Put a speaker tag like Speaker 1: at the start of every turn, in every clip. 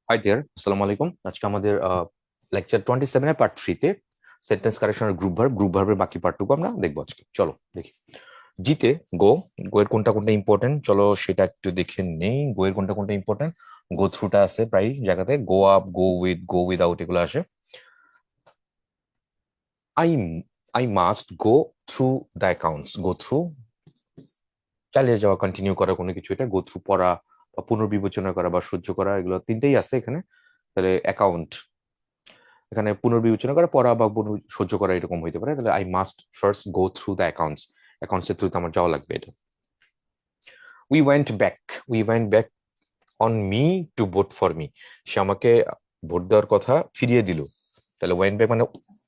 Speaker 1: High deer, আসসালামু আলাইকুম। আজকে আমাদের লেকচার 27 এর পার্ট 3 তে সেন্টেন্স কারেকশনের গ্রুপ ভার্বের বাকি পার্টটুকু আমরা দেখবো আজকে। চলো দেখি। জিতে গো, গো এর কোনটা কোনটা ইম্পর্টেন্ট চলো সেটা একটু দেখে নেই। গো এর কোনটা কোনটা ইম্পর্টেন্ট, গো থ্রুটা আছে প্রায় জায়গাতে, গো আপ, গো উইদাউট এগুলো আসে। I I must go through the accounts, go through চালিয়ে যাওয়া, কন্টিনিউ করা কোনো কিছু, এটা গো থ্রু পড়া বা পুনর্বিবেচনা করা বা সহ্য করা, এগুলো তিনটেই আছে এখানে। তাহলে অ্যাকাউন্ট এখানে পুনর্বিবেচনা করা, পড়া বা সহ্য করা এরকম হইতে পারে। তাহলে I must first go through the accounts, accounts এর থ্রুতে আমার যাওয়া লাগবে। এটা we went back, we went back on me to vote for me, সে আমাকে ভোট দেওয়ার কথা ফিরিয়ে দিল। তাহলে ওয়েন্ট ব্যাক মানে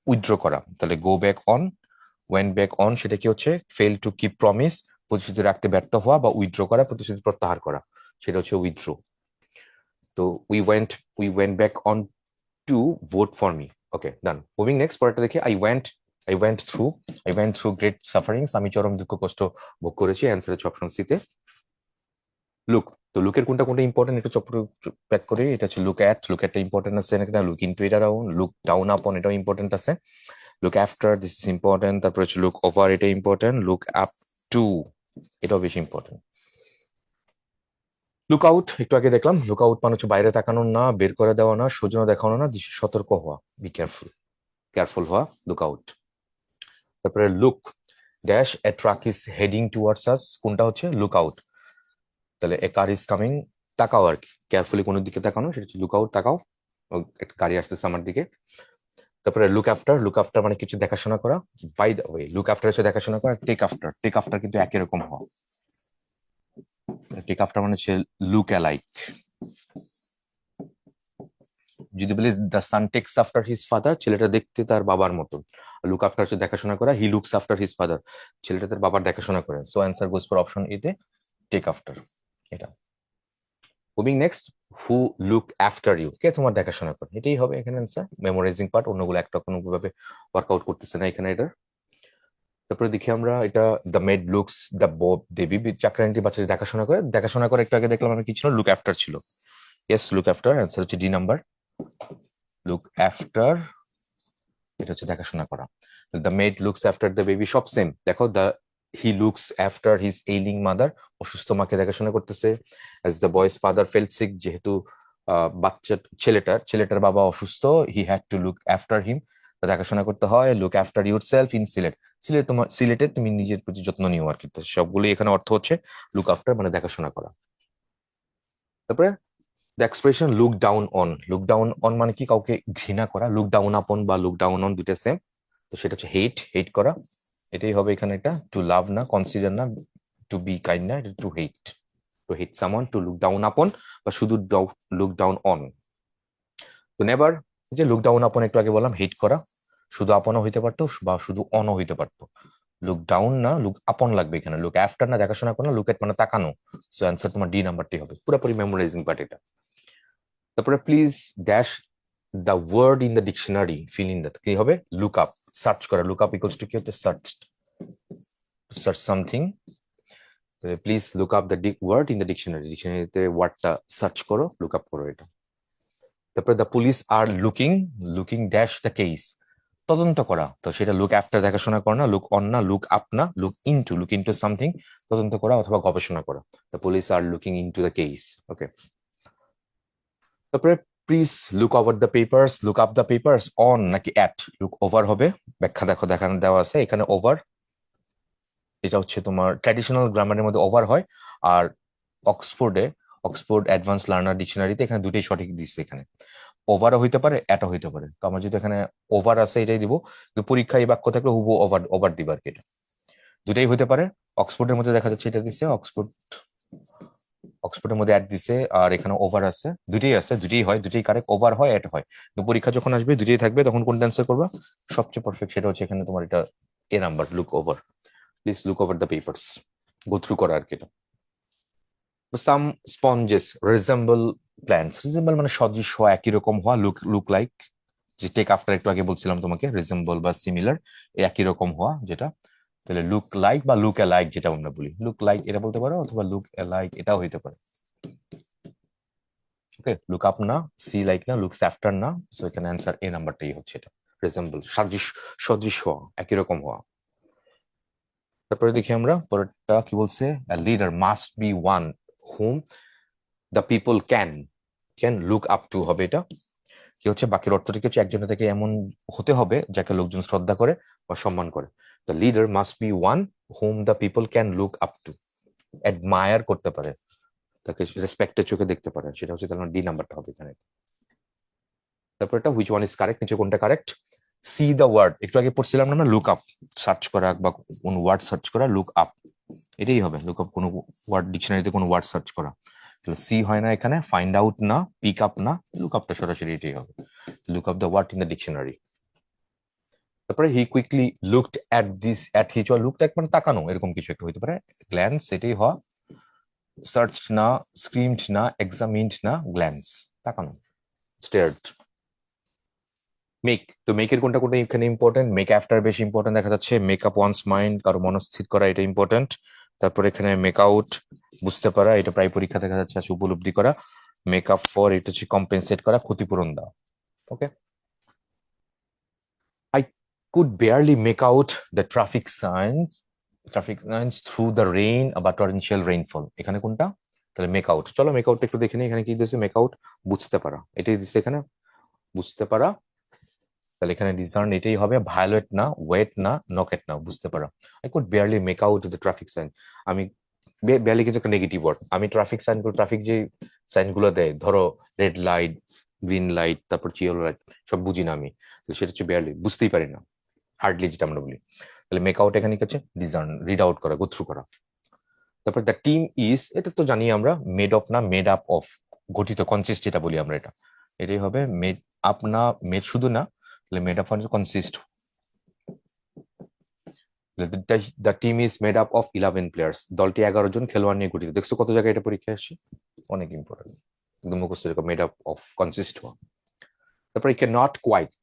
Speaker 1: উইথড্র করা। তাহলে go back on, went back on সেটা কি হচ্ছে, ফেল টু কিপ প্রমিস, প্রতিশ্রুতি রাখতে ব্যর্থ হওয়া বা উইথড্র করা, প্রতিশ্রুতি প্রত্যাহার করা, সেটা হচ্ছে উইথড্র। তো we went back on to vote for me. Okay, done. Moving next, পরেরটা দেখি। I went through great sufferings. আমি চরম দুঃখ কষ্ট ভোগ করেছি। অ্যান্সার হচ্ছে অপশন সি তে লুক। তো লুকের কোনটা কোনটা ইম্পর্টেন্ট একটু চক্র প্যাক করে। এটা হচ্ছে লুক অ্যাট ইম্পর্টেন্ট আছে এখানে, লুক ইনটু এটা রাউন্ড, লুক ডাউন আপন এটাও ইম্পর্টেন্ট আছে, look after this is important, তারপর হচ্ছে লুক ওভার এটা ইম্পর্টেন্ট, লুক আপ টু এটাও বেশি ইম্পর্টেন্ট। লুক আউট একটু আগে দেখলাম, লুক আউট মানে হচ্ছে বাইরে তাকানো না, বের করে দেওয়া না, সৌজন্য দেখানো না, সতর্ক হওয়া, বি কেয়ারফুল, কেয়ারফুল হওয়া, লুক আউট। তারপরে look dash a truck is heading towards us, কোনটা হচ্ছে লুক আউট। তাহলে এ কার ইজ কামিং, তাকাও আর কি, কেয়ারফুলি কোন দিকে তাকানো, সেটা হচ্ছে লুক আউট, তাকাও একটা গাড়ি আসতেছে আমার দিকে। তারপরে লুক আফটার মানে কিছু দেখাশোনা করা। By the way, look after হচ্ছে দেখাশোনা করা, টেক আফটার কিন্তু একই রকম হওয়া। টেক আফটার মানে হচ্ছে লুক অ্যালাইক। যদি বলি the sun text after his father, ছেলেটা দেখতে তার বাবার মতন। লুক আফটার হচ্ছে দেখাশোনা করা, he looks after his father, ছেলেটা তার বাবার দেখাশোনা করে। So answer goes for option A তে, টেক আফটার। এটা moving next, who look after you, কে তোমার দেখাশোনা করে, এটাই হবে এখানে অ্যান্সার। মেমোরাইজিং পার্ট, অন্যগুলো একটা কোনো ভাবে ওয়ার্কআউট করতেছে না এখানে এটা। তারপরে দেখি আমরা এটা, দ্য মেড লুকস দ্য দেবী চাকরানিটি বাচ্চাদের দেখাশোনা করে, দেখাশোনা করে একটু আগে দেখলাম আমি কি ছিল, লুক আফটার ছিল। ইয়েস, লুক আফটার, অ্যান্সার হচ্ছে ডি নাম্বার, লুক আফটার এটা হচ্ছে দেখাশোনা করা। The maid looks after the baby, সব সেম। দেখো the he looks after his ailing mother, অসুস্থ মাকে দেখাশোনা করতেছে। As the boy's father felt sick, যেহেতু বাচ্চা ছেলেটার বাবা অসুস্থ, he had to look after him, দেখাশোনা করতে হয়। Look after yourself in সিলেটে তুমি নিজের প্রতি যত্ন নিও আর কি। তো সবগুলোই এখানে অর্থ হচ্ছে লুক আফটার মানে দেখাশোনা করা। তারপরে the expression look down on, look down on মানে কি, কাউকে ঘৃণা করা। লুক ডাউন আপন বা লুক ডাউন অন দুটো সেম। তো সেটা হচ্ছে হেট করা, এটাই হবে এখানে। এটা টু লাভ না, কনসিডার না, টু বি কাইন্ড না, এটা two hate someone, to look down upon বা শুধু লুক ডাউন অন। তো নেভার, যে লুক ডাউন আপন একটু আগে বললাম হেট করা, শুধু আপনও হইতে পারতো বা শুধু অনও হইতে পারতো। লুক ডাউন না, লুক আপন লাগবে এখানে। লুক আফটার না, দেখাশোনা করো না, লুক এট মানে তাকানো। সো অ্যান্সার তোমার ডি নাম্বারটি হবে, পুরোপুরি মেমোরাইজিং পার্ট এটা। তারপরে please dash the word in the dictionary, fill in that, কি হবে, লুক আপ, সার্চ করা। লুক আপ ইকুয়ালস টু কি হচ্ছে, search something. Please look up the word in the dictionary, ডিকশনারিতে ওয়ার্ডটা সার্চ করো, লুক আপ করো এটা। তারপরে the police are looking, looking dash the case, তদন্ত করা। তো সেটা লুক আফটার দেখাশোনা করা না, লুক অন না, লুক আপ না, লুক ইনটু সামথিং, তদন্ত করা অথবা গবেষণা করা। The police are looking into the case. Okay, তারপরে please look over the papers, look up the papers, on নাকি অ্যাট, লুক ওভার হবে, ব্যাখ্যা দেখো দেখানো দেওয়া আছে এখানে। ওভার এটা হচ্ছে তোমার ট্র্যাডিশনাল গ্রামারের মধ্যে ওভার হয়, আর অক্সফোর্ডে, অক্সফোর্ড অ্যাডভান্স লার্নার ডিকশনারিতে এখানে দুটোই সঠিক দিচ্ছে। এখানে ওভারও হইতে পারে, অ্যাটও হইতে পারে। তো আমার যদি এখানে ওভার আছে এটাই দিব, কিন্তু পরীক্ষায় এই বাক্য থাকলে হুবু ওভার ওভার দিবা আর কি। এটা দুটাই হইতে পারে। অক্সফোর্ডের মধ্যে দেখা যাচ্ছে এটা দিচ্ছে, অক্সফোর্ডের মধ্যে অ্যাড দিছে, আর এখানে ওভার আছে, দুটোই আছে, দুটোই হয়, দুটোই কারেক্ট, ওভার হয় অ্যাড হয়। তো পরীক্ষা যখন আসবে দুটোই থাকবে, তখন কোনটা অ্যান্সার করবা, সবচেয়ে পারফেক্ট সেটা হচ্ছে এখানে তোমার এটা A number, look over. Please look over the papers, go through করা আর কি। এটা some sponges resemble plants, resemble মানে সদৃশ হওয়া, একই রকম হওয়া। লুক লাইক, যে টেক আফটার একটু আগে বলছিলাম তোমাকে, রিজেম্বল বা সিমিলার, একই রকম হওয়া যেটা। তাহলে লুক লাইক বা লুক অ্যালাইক যেটা আমরা বলি, লুক লাইক এটা বলতে পারো, অথবা লুক অ্যালাইক এটাও হইতে পারে। ওকে, লুক আপ না, সি লাইক না, লুকস আফটার না, সো এখানে অ্যান্সার এ নাম্বারটাই হচ্ছে এটা, রিজেম্বল, সদৃশ হওয়া, একই রকম হওয়া। তারপরে দেখি আমরা পরেরটা কি বলছে, leader must be one hmm the people can can look up to হবে এটা। কি হচ্ছে, বাকির অর্থটা কি হচ্ছে, একজনের থেকে এমন হতে হবে যাকে লোকজন শ্রদ্ধা করে বা সম্মান করে। The leader must be one hmm the people can look up to, admire করতে পারে, তাকে রেসপেক্টের চোখে দেখতে পারে, সেটা হচ্ছে তার ডি নাম্বারটা হবে এখানে। তারপর এটা হুইচ ওয়ান ইজ কারেক্ট, নিচে কোনটা কারেক্ট। সি দ্য ওয়ার্ড, একটু আগে পড়ছিলাম না লুক আপ, সার্চ করা বা কোন ওয়ার্ড সার্চ করা, লুক আপ এটাই হবে, লুক আপ কোনো ওয়ার্ড, ডিকশনারিতে কোনো ওয়ার্ড সার্চ করা। তাহলে সি হয় না এখানে, ফাইন্ড আউট না, পিক আপ না, লুক আপটা সরাসরি এটাই হবে, look up the word in the dictionary. তারপরে he quickly looked at this at hitch, ওয়ার লুকড মানে তাকানো, এরকম কিছু একটা হইতে পারে, গ্ল্যান্স এটাই হওয়া, সার্চ না, স্ক্রিমড না, এক্সামিনড না, গ্ল্যান্স তাকানো, স্টেয়ার্ড। মেক, তো মেকের কোনটা কোনটা এখানে ইম্পর্টেন্ট, মেক আফটার বেশি ইম্পর্টেন্ট দেখা যাচ্ছে, মেক আপ ওয়ান্স মাইন্ড, কারো মনস্থির করা, এটা ইম্পর্টেন্ট। তারপর এখানে মেক আউট, বুঝতে পারা, এটা প্রায় পরীক্ষা দেখা যাচ্ছে আসলে উপলব্ধি করা। মেক আপ ফর, এটা হচ্ছে কম্পেনসেট করা, ক্ষতিপূরণ দেওয়া। Okay, I could barely make out the traffic signs through the rain বা টরেনশিয়াল রেইনফল, এখানে কোনটা, তাহলে মেক আউট। চলো মেক আউট একটু দেখে নিই, এখানে কি দিয়েছে, মেক আউট বুঝতে পারা, এটাই দিচ্ছে এখানে, বুঝতে পারা। তাহলে এখানে ডিসার্ন এটাই হবে, ভায়োলেট না, ওয়েট না, নকেট না, বুঝতে পারা। I could barely make out the traffic sign, আমি বেয়ারলি কিছু একটা নেগেটিভ ওয়ার্ড, আমি ট্রাফিক সাইন, ট্রাফিক যে সাইন গুলো দেয়, ধরো রেড লাইট, গ্রিন লাইট, তারপর চিয়েলো লাইট, সব বুঝি না আমি, তো সেটা হচ্ছে বেয়ারলি, বুঝতেই পারি না, হার্ডলি যেটা আমরা বলি। তাহলে মেক আউট এখানে কি হচ্ছে, ডিসার্ন, রিড আউট করা, গোথ্রু করা। তারপর দ্য টিম ইজ, এটা তো জানি আমরা, মেড অফ না, মেড আপ অফ, গঠিত, কনসিস্ট যেটা বলি আমরা, এটা এটাই হবে, মেড আপ না, মেড শুধু না, তাহলে made up consist. The team is made up of 11 players, দলটি 11 জন খেলোয়াড় নিয়ে গঠিত, দেখছো কত জায়গায় এটা পরীক্ষা আসছে, অনেক ইম্পর্টেন্ট, একদম মুখস্থ এরকম, মেড আপ অফ, কনসিস্ট হওয়া। তারপর I can not quite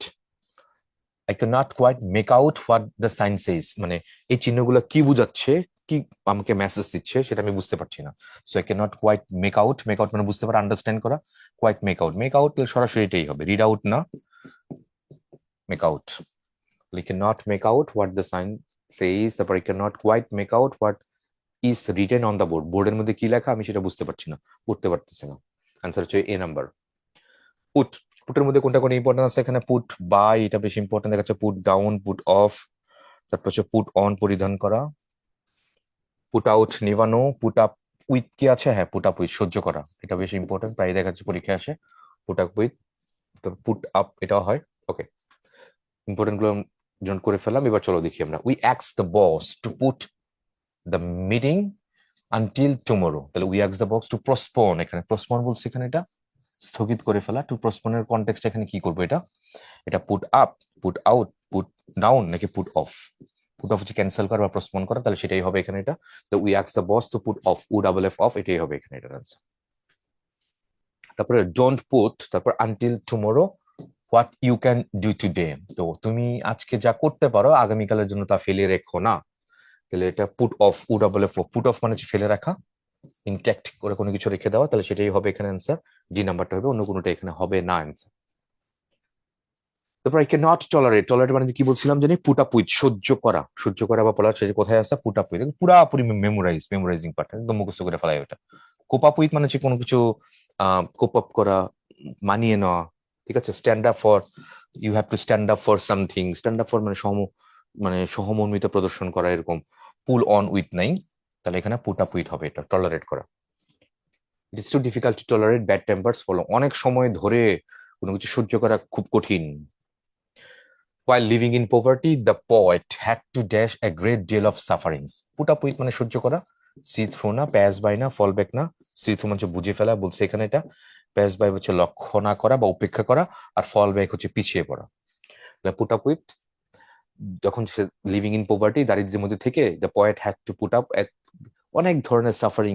Speaker 1: make out what the sign says, মানে এই চিহ্নগুলো কি বুঝাচ্ছে, কি আমাকে মেসেজ দিচ্ছে সেটা আমি বুঝতে পারছি না, so I can not quite make out, make out মানে বুঝতে পারা, আন্ডারস্ট্যান্ড করা, quite make out, make out সরাসরি এটাই হবে, রিড আউট না, make out. We cannot make out what the sign says, তারপর I cannot quite make out what is written on the board, বোর্ডের মধ্যে কি লেখা আমি সেটা বুঝতে পারছি না, পড়তে পারতেছি না, আনসার হচ্ছে এ নাম্বার। পুট, পুটের মধ্যে কোনটা কোন ইম্পর্টেন্ট আছে এখানে, পুট বাই, এটা বেশি ইম্পর্টেন্ট দেখাচ্ছে, পুট ডাউন, পুট অফ, তারপর হচ্ছে পুট অন, পরিধান করা, পুট আউট, নিভানো, পুট আপ উইথ কি আছে, হ্যাঁ পুট আপ উইথ, সহ্য করা, এটা বেশি ইম্পর্টেন্ট, প্রায় দেখাচ্ছে পরীক্ষায় আসে, পুট আপ উইথ, তো পুট আপ এটাও হয়। ওকে, ইম্পর্টেন্ট গুলো জন করে ফেললাম, এবার চলো দেখি আমরা, উই অ্যাক্স the boss to put the meeting until tomorrow, তাহলে উই অ্যাক্স দ্য বস টু প্রসপোন, এখানে প্রসপোন বলছে, এখানে এটা স্থগিত করে ফেলা, টু প্রসপোনের কনটেক্সট এখানে কি করবো, এটা এটা put up, put out, put down নাকি পুট অফ, পুট অফ হচ্ছে ক্যান্সেল করা বা প্রসপোন করা, তাহলে সেটাই হবে এখানে এটা, তো উই অ্যাক্স the boss to put off, O double F off, এটাই হবে এখানে এটার আনসার। তারপরে ডোন্ট পুট, তারপর until tomorrow what you can do today, তো তুমি আজকে যা করতে পারো আগামীকালের জন্য তা ফেলে রেখো না, তাহলে এটা put off, O double F, put off মানে হচ্ছে ফেলে রাখা, ইনট্যাক্ট করে কোনো কিছু রেখে দেওয়া, তাহলে সেটাই হবে এখানে অ্যান্সার, ডি নাম্বারটা হবে, অন্য কোনোটা এখানে হবে না অ্যান্সার। তারপর I can not tolerate, tolerate মানে কি বলছিলাম জানি, পুট আপ উইথ, সহ্য করা, সহ্য করা বা পড়ার সেটা কোথায় আছে, পুট আপ উইথ, পুরাপুরি মেমোরাইজিং পার্ট, একদম মুখস্থ করে ফেলাই ওটা। কোপ আপ উইথ মানে হচ্ছে কোনো কিছু কোপ আপ করা, মানিয়ে নেওয়া, ঠিক আছে, stand up for, you have to stand up for something, stand up for মানে মানে সহমর্মিতা প্রদর্শন করা এরকম, পুল অন উইথ নাই, তাহলে এখানে পুট আপ উইথ হবে, এটা টলারেট করা। It is too difficult to tolerate bad tempers follow, অনেক সময় ধরে কোনো কিছু সহ্য করা খুব কঠিন। While living in poverty, the poet had to dash a great deal of sufferings. Put up with মানে সহ্য করা, see through না, pass by না, fall back না, see through মানে বুঝে ফেলা বলছে এখানে এটা, pass by হচ্ছে লক্ষ্য না করা বা উপেক্ষা করা, আর fall back হচ্ছে পিছিয়ে পড়া। পুট আপ উইথ, যখন সে লিভিং ইন পোভার্টি, দারিদ্র্যের মধ্যে থেকে, the poet had two put up, অনেক ধরনের সাফারিং,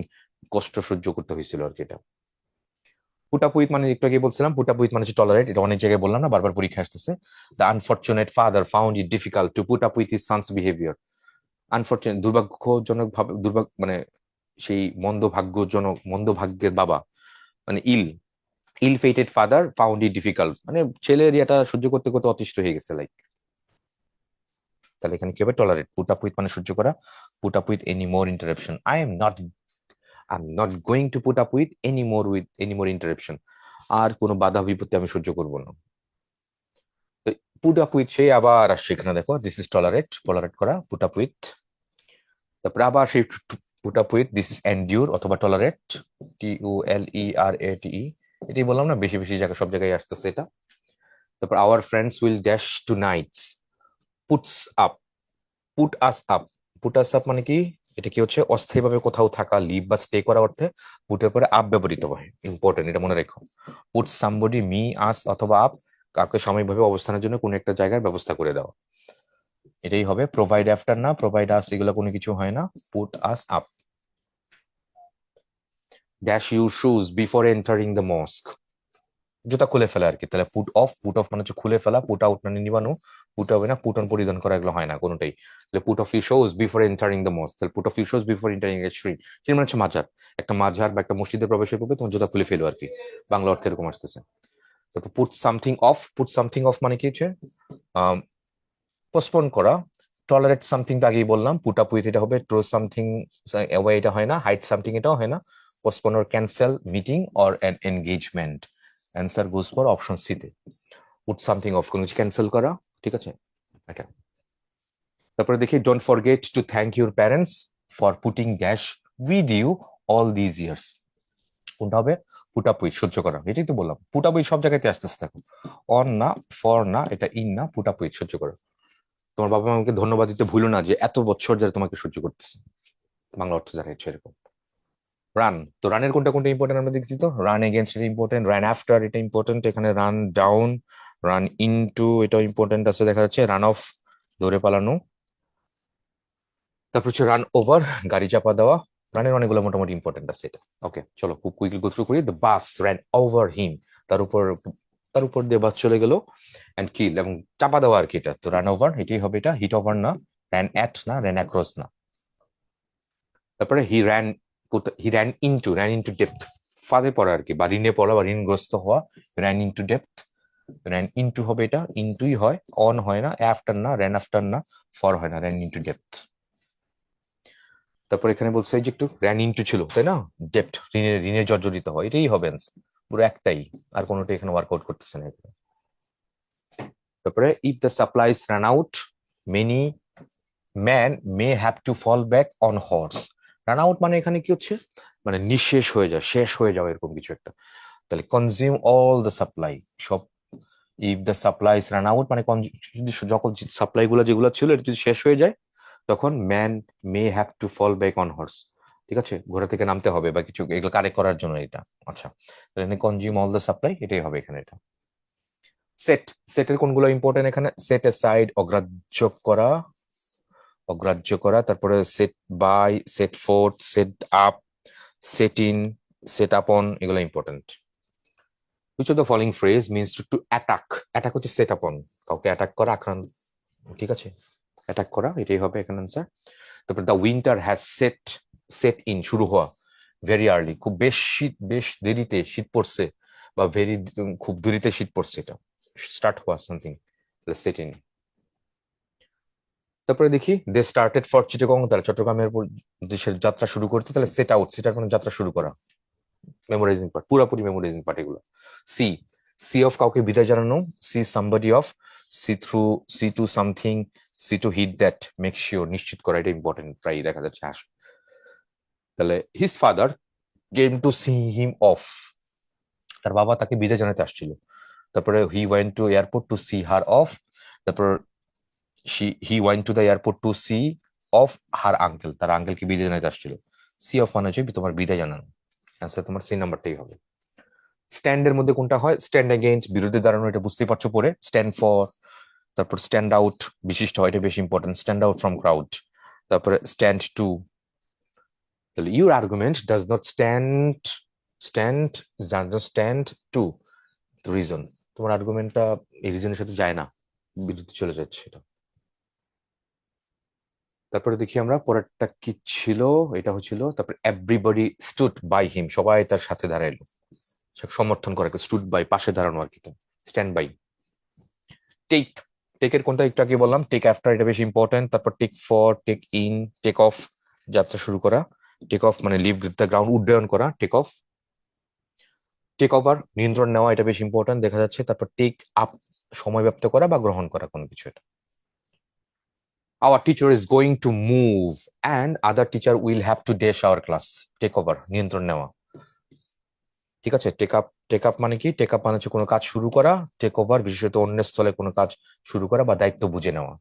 Speaker 1: কষ্ট সহ্য করতে হয়েছিল আর কি এটা। পুট আপ উইথ মানে একটু আগে বলছিলাম, পুট আপ উইথ মানে হচ্ছে টলারেট, এটা অনেক জায়গায় বললাম না, বারবার পরীক্ষা আসতেছে। The unfortunate father found it difficult to put up with his sons behaviour, unfortunate দুর্ভাগ্যজনক ভাবে, সেই মন্দ ভাগ্যের বাবা, মানে ইল, ইল faded father found it difficult, মানে ছেলের এটা সহ্য করতে করতে অতিষ্ঠ হয়ে গেছে লাইক। তাহলে এখানে কি হবে, টলারেট। পুট আপ উইথ মানে সহ্য করা, put up with any more interruption. I am not going to put up with any more interruption. আর কোনো বাধা বিপত্তি আমি সহ্য করবো না। তো পুট আপ উইথ সেই আবার আসছে এখানে, দেখো দিস ইজ টলারেট, টলারেট করা, পুট আপ উইথ। তারপরে আবার সেই put up with, this is endure অথবা টলারেট, TULERATE। এটাই বললাম না, বেশি বেশি জায়গা, সব জায়গায় আসতেছে এটা। তারপর our friends will dash two nights, puts up, put us up. Put us up মানে কি, এটা কি হচ্ছে, অস্থায়ীভাবে কোথাও থাকা, লিভ বা স্টে করা অর্থে পুটের পরে আপ ব্যবহৃত হয়। ইম্পর্টেন্ট, এটা মনে রেখো। পুট সামবডি, মি, আস অথবা আপ, কাউকে সাময়িকভাবে অবস্থানের জন্য কোনো একটা জায়গার ব্যবস্থা করে দেওয়া, এটাই হবে। প্রোভাইড আফটার না, প্রোভাইড আস, এগুলো কোনো কিছু হয় না। Put us up. Dash your shoes before entering the মস্ক, জুতা খুলে ফেলা আর কি। তাহলে পুট অফ, পুট অফ মানে হচ্ছে খুলে ফেলা, পুট আউট মানে নিবানো, পুট হবে না, পুট অন পরিধান করা, এগুলো হয় না কোনোটাই। তাহলে put off you shoes before entering the mosque, তাহলে put off you shoes before entering a shrine, shrine মানে হচ্ছে মাজার। একটা মাজার বা একটা মসজিদে প্রবেশের পূর্বে তোমার জুতা খুলে ফেলো আর কি, বাংলা অর্থে এরকম আসতেছে। তারপর put something of, put something of মানে কি হচ্ছে পোস্টপোন করা। টলারেট সামথিং তো আগেই বললাম, পুট আপ উইথ এটা হবে, ট্রো সামথিং অ্যাওয়ে এটা হয় না, হাইড সামথিং এটাও হয় না, postpone or cancel meeting or an engagement. Answer goes for option C তে। পুট সামথিং অফ, কোনো কিছু ক্যান্সেল করা, ঠিক আছে এটা। তারপরে দেখি, don't forget to thank your parents for putting dash with you all this years. কোনটা হবে, পুট আপ উইথ, সহ্য করা, এটাই তো বললাম। পুট আপ উইথ সব জায়গাতে আসতে আসতে থাকো, অন না, ফর না, এটা ইন না, পুট আপ উইথ, সহ্য করা। তোমার বাবা মাকে ধন্যবাদ দিতে ভুলো না যে এত বছর ধরে তোমাকে সহ্য করতেছে, বাংলা অর্থ জানিয়েছে এরকম। রান, তো রানের কোনটা কোনটা ইম্পর্টেন্ট আমরা দেখছি তো, রান এগেনস্ট এটা ইম্পর্টেন্ট, রান আফটার এটা ইম্পর্টেন্ট, এখানে রান ডাউন, রান ইনটু এটাও ইম্পর্টেন্ট আছে দেখা যাচ্ছে, রান অফ দৌড়ে পালানো। তারপর হচ্ছে রান ওভার, গাড়ি চাপা দেওয়া। রানের অনেকগুলো মোটামুটি ইম্পর্টেন্ট আছে এটা। ওকে চলো খুব কুইকলি গো থ্রু করি। দ্য বাস র্যান ওভার হিম, তার উপর, তার উপর দিয়ে বাস চলে গেল, এন্ড কিল এবং চাপা দেওয়া আর কি। এটা তো রান ওভার, এটাই হবে এটা, হিট ওভার না, র্যান অ্যাট না, র্যান অ্যাক্রস না। তারপরে র্যান ইনটু ডেপথ, ফাঁদে পড়া আর কি, বা ঋণে পড়া বা ঋণগ্রস্ত হওয়া, ran into depth. Ran into হবে এটা, ইনটুই হয়, অন হয় না, আফটার না, র্যান আফটার না, ফর হয় না, র্যান ইনটু ডেপথ। তারপর এখানে বলছে যে একটু র্যান ইনটু ছিল তাই না, ডেপথ ঋণের, ঋণের জর্জরিত হয়, এটাই হবে answer। পুরো একটাই, আর কোনোটা এখানে ওয়ার্কআউট করতেছে না এখানে। তারপরে if the supplies run out many man may have to fall back on horse. Run out মানে এখানে কি হচ্ছে, মানে নিঃশেষ হয়ে যায়, শেষ হয়ে যাওয়া এরকম কিছু একটা। তাহলে কনজিউম অল দ্য সাপ্লাই, সব। If the supplies run out মানে যদি যখন সাপ্লাই গুলো যেগুলো ছিল এটা যদি শেষ হয়ে যায়, তখন man may have to fall back on horse, ঠিক আছে, ঘোড়া থেকে নামতে হবে বা কিছু এগুলো কারেক্ট করার জন্য এটা। আচ্ছা, তাহলে কনজিউম অল দ্য সাপ্লাই এটাই হবে এখানে এটা। সেট, সেটের কোনগুলো ইম্পর্টেন্ট এখানে, সেট অ্যাসাইড অগ্রাহ্য করা, অগ্রাহ্য করা। তারপরে set by, set forth, set up, set in, set upon, এগুলো important. Which of the following phrase means to attack? Attack হচ্ছে সেট আপন, কাউকে অ্যাটাক করা, আক্রমণ, ঠিক আছে, অ্যাটাক করা, এটাই হবে এখানে আনসার। তারপর the winter has set, set in শুরু হওয়া, ভেরি আর্লি, খুব বেশ শীত, বেশ দেরিতে শীত পড়ছে, বা ভেরি খুব দেরিতে শীত পড়ছে, এটা স্টার্ট হওয়া সামথিং, সেট ইন। তারপরে দেখি দে স্টার্টেড ফর চিটাগং, তারা চট্টগ্রামের দেশের যাত্রা শুরু করতে, তাহলে সেট আউট, সেটা কোনো যাত্রা শুরু করা, মেমোরাইজিং পার্ট, পুরোপুরি মেমোরাইজিং পার্ট এগুলো। সি, সি অফ কাউকে বিদায় জানানো, see somebody off, see through, see to something, see to it that, make sure, নিশ্চিত করা, এটা ইম্পর্টেন্ট, প্রায় দেখা যাচ্ছে আসে। তাহলে his father came to see him off, তার বাবা তাকে বিদায় জানাতে আসছিল। তারপরে he went to airport to see her off, তারপর he went to the airport to see of her uncle, তার আঙ্কেলকে বিদায় জানাতে আসছিল। সি অফ মানে হচ্ছে তোমার বিদায় জানানো, অ্যান্সার তোমার সি নাম্বারটাই হবে। স্ট্যান্ডের মধ্যে কোনটা হয়, স্ট্যান্ড এগেইনস্ট, বিরুদ্ধে দাঁড়ানো, এটা বুঝতেই পারছো পরে। স্ট্যান্ড ফর, তারপর স্ট্যান্ড আউট, বিশিষ্ট হয়, এটা বেশি important, stand out from crowd. তারপরে স্ট্যান্ড টু, তাহলে your argument does not stand does not stand two reason, তোমার আর্গুমেন্টটা এই রিজনের সাথে যায় না, বিরুদ্ধে চলে যাচ্ছে এটা। তারপরে দেখি আমরা পরেরটা কি ছিল, এটা হচ্ছিল তারপর এভরিবডি স্টুড বাই হিম, সবাই তার সাথে দাঁড়াইলো, সমর্থন করা, স্টুড বাই, পাশে দাঁড়ানো আর কি, স্ট্যান্ড বাই। টেক, টেকের কোনটা একটু আগে বললাম, টেক আফটার এটা বেশি ইম্পর্টেন্ট। তারপর take for, take in, take off যাত্রা শুরু করা, টেক অফ মানে লিভ দ্য গ্রাউন্ড, উড্ডয়ন করা, টেক অফ। টেক ওভার নিয়ন্ত্রণ নেওয়া, এটা বেশি ইম্পর্টেন্ট দেখা যাচ্ছে। তারপর টেক আপ সময় ব্যপ্ত করা বা গ্রহণ করা কোনো কিছু, এটা। Our teacher is going to move and other teacher will have to dash our class. Take over নিয়ন্ত্রণ নেওয়া, ঠিক আছে। টেক আপ, টেক আপ মানে কি? টেক আপ মানে হচ্ছে কোনো কাজ শুরু করা, টেক ওভার বিশেষত অন্য স্থলে কোনো কাজ শুরু করা বা দায়িত্ব বুঝে নেওয়া,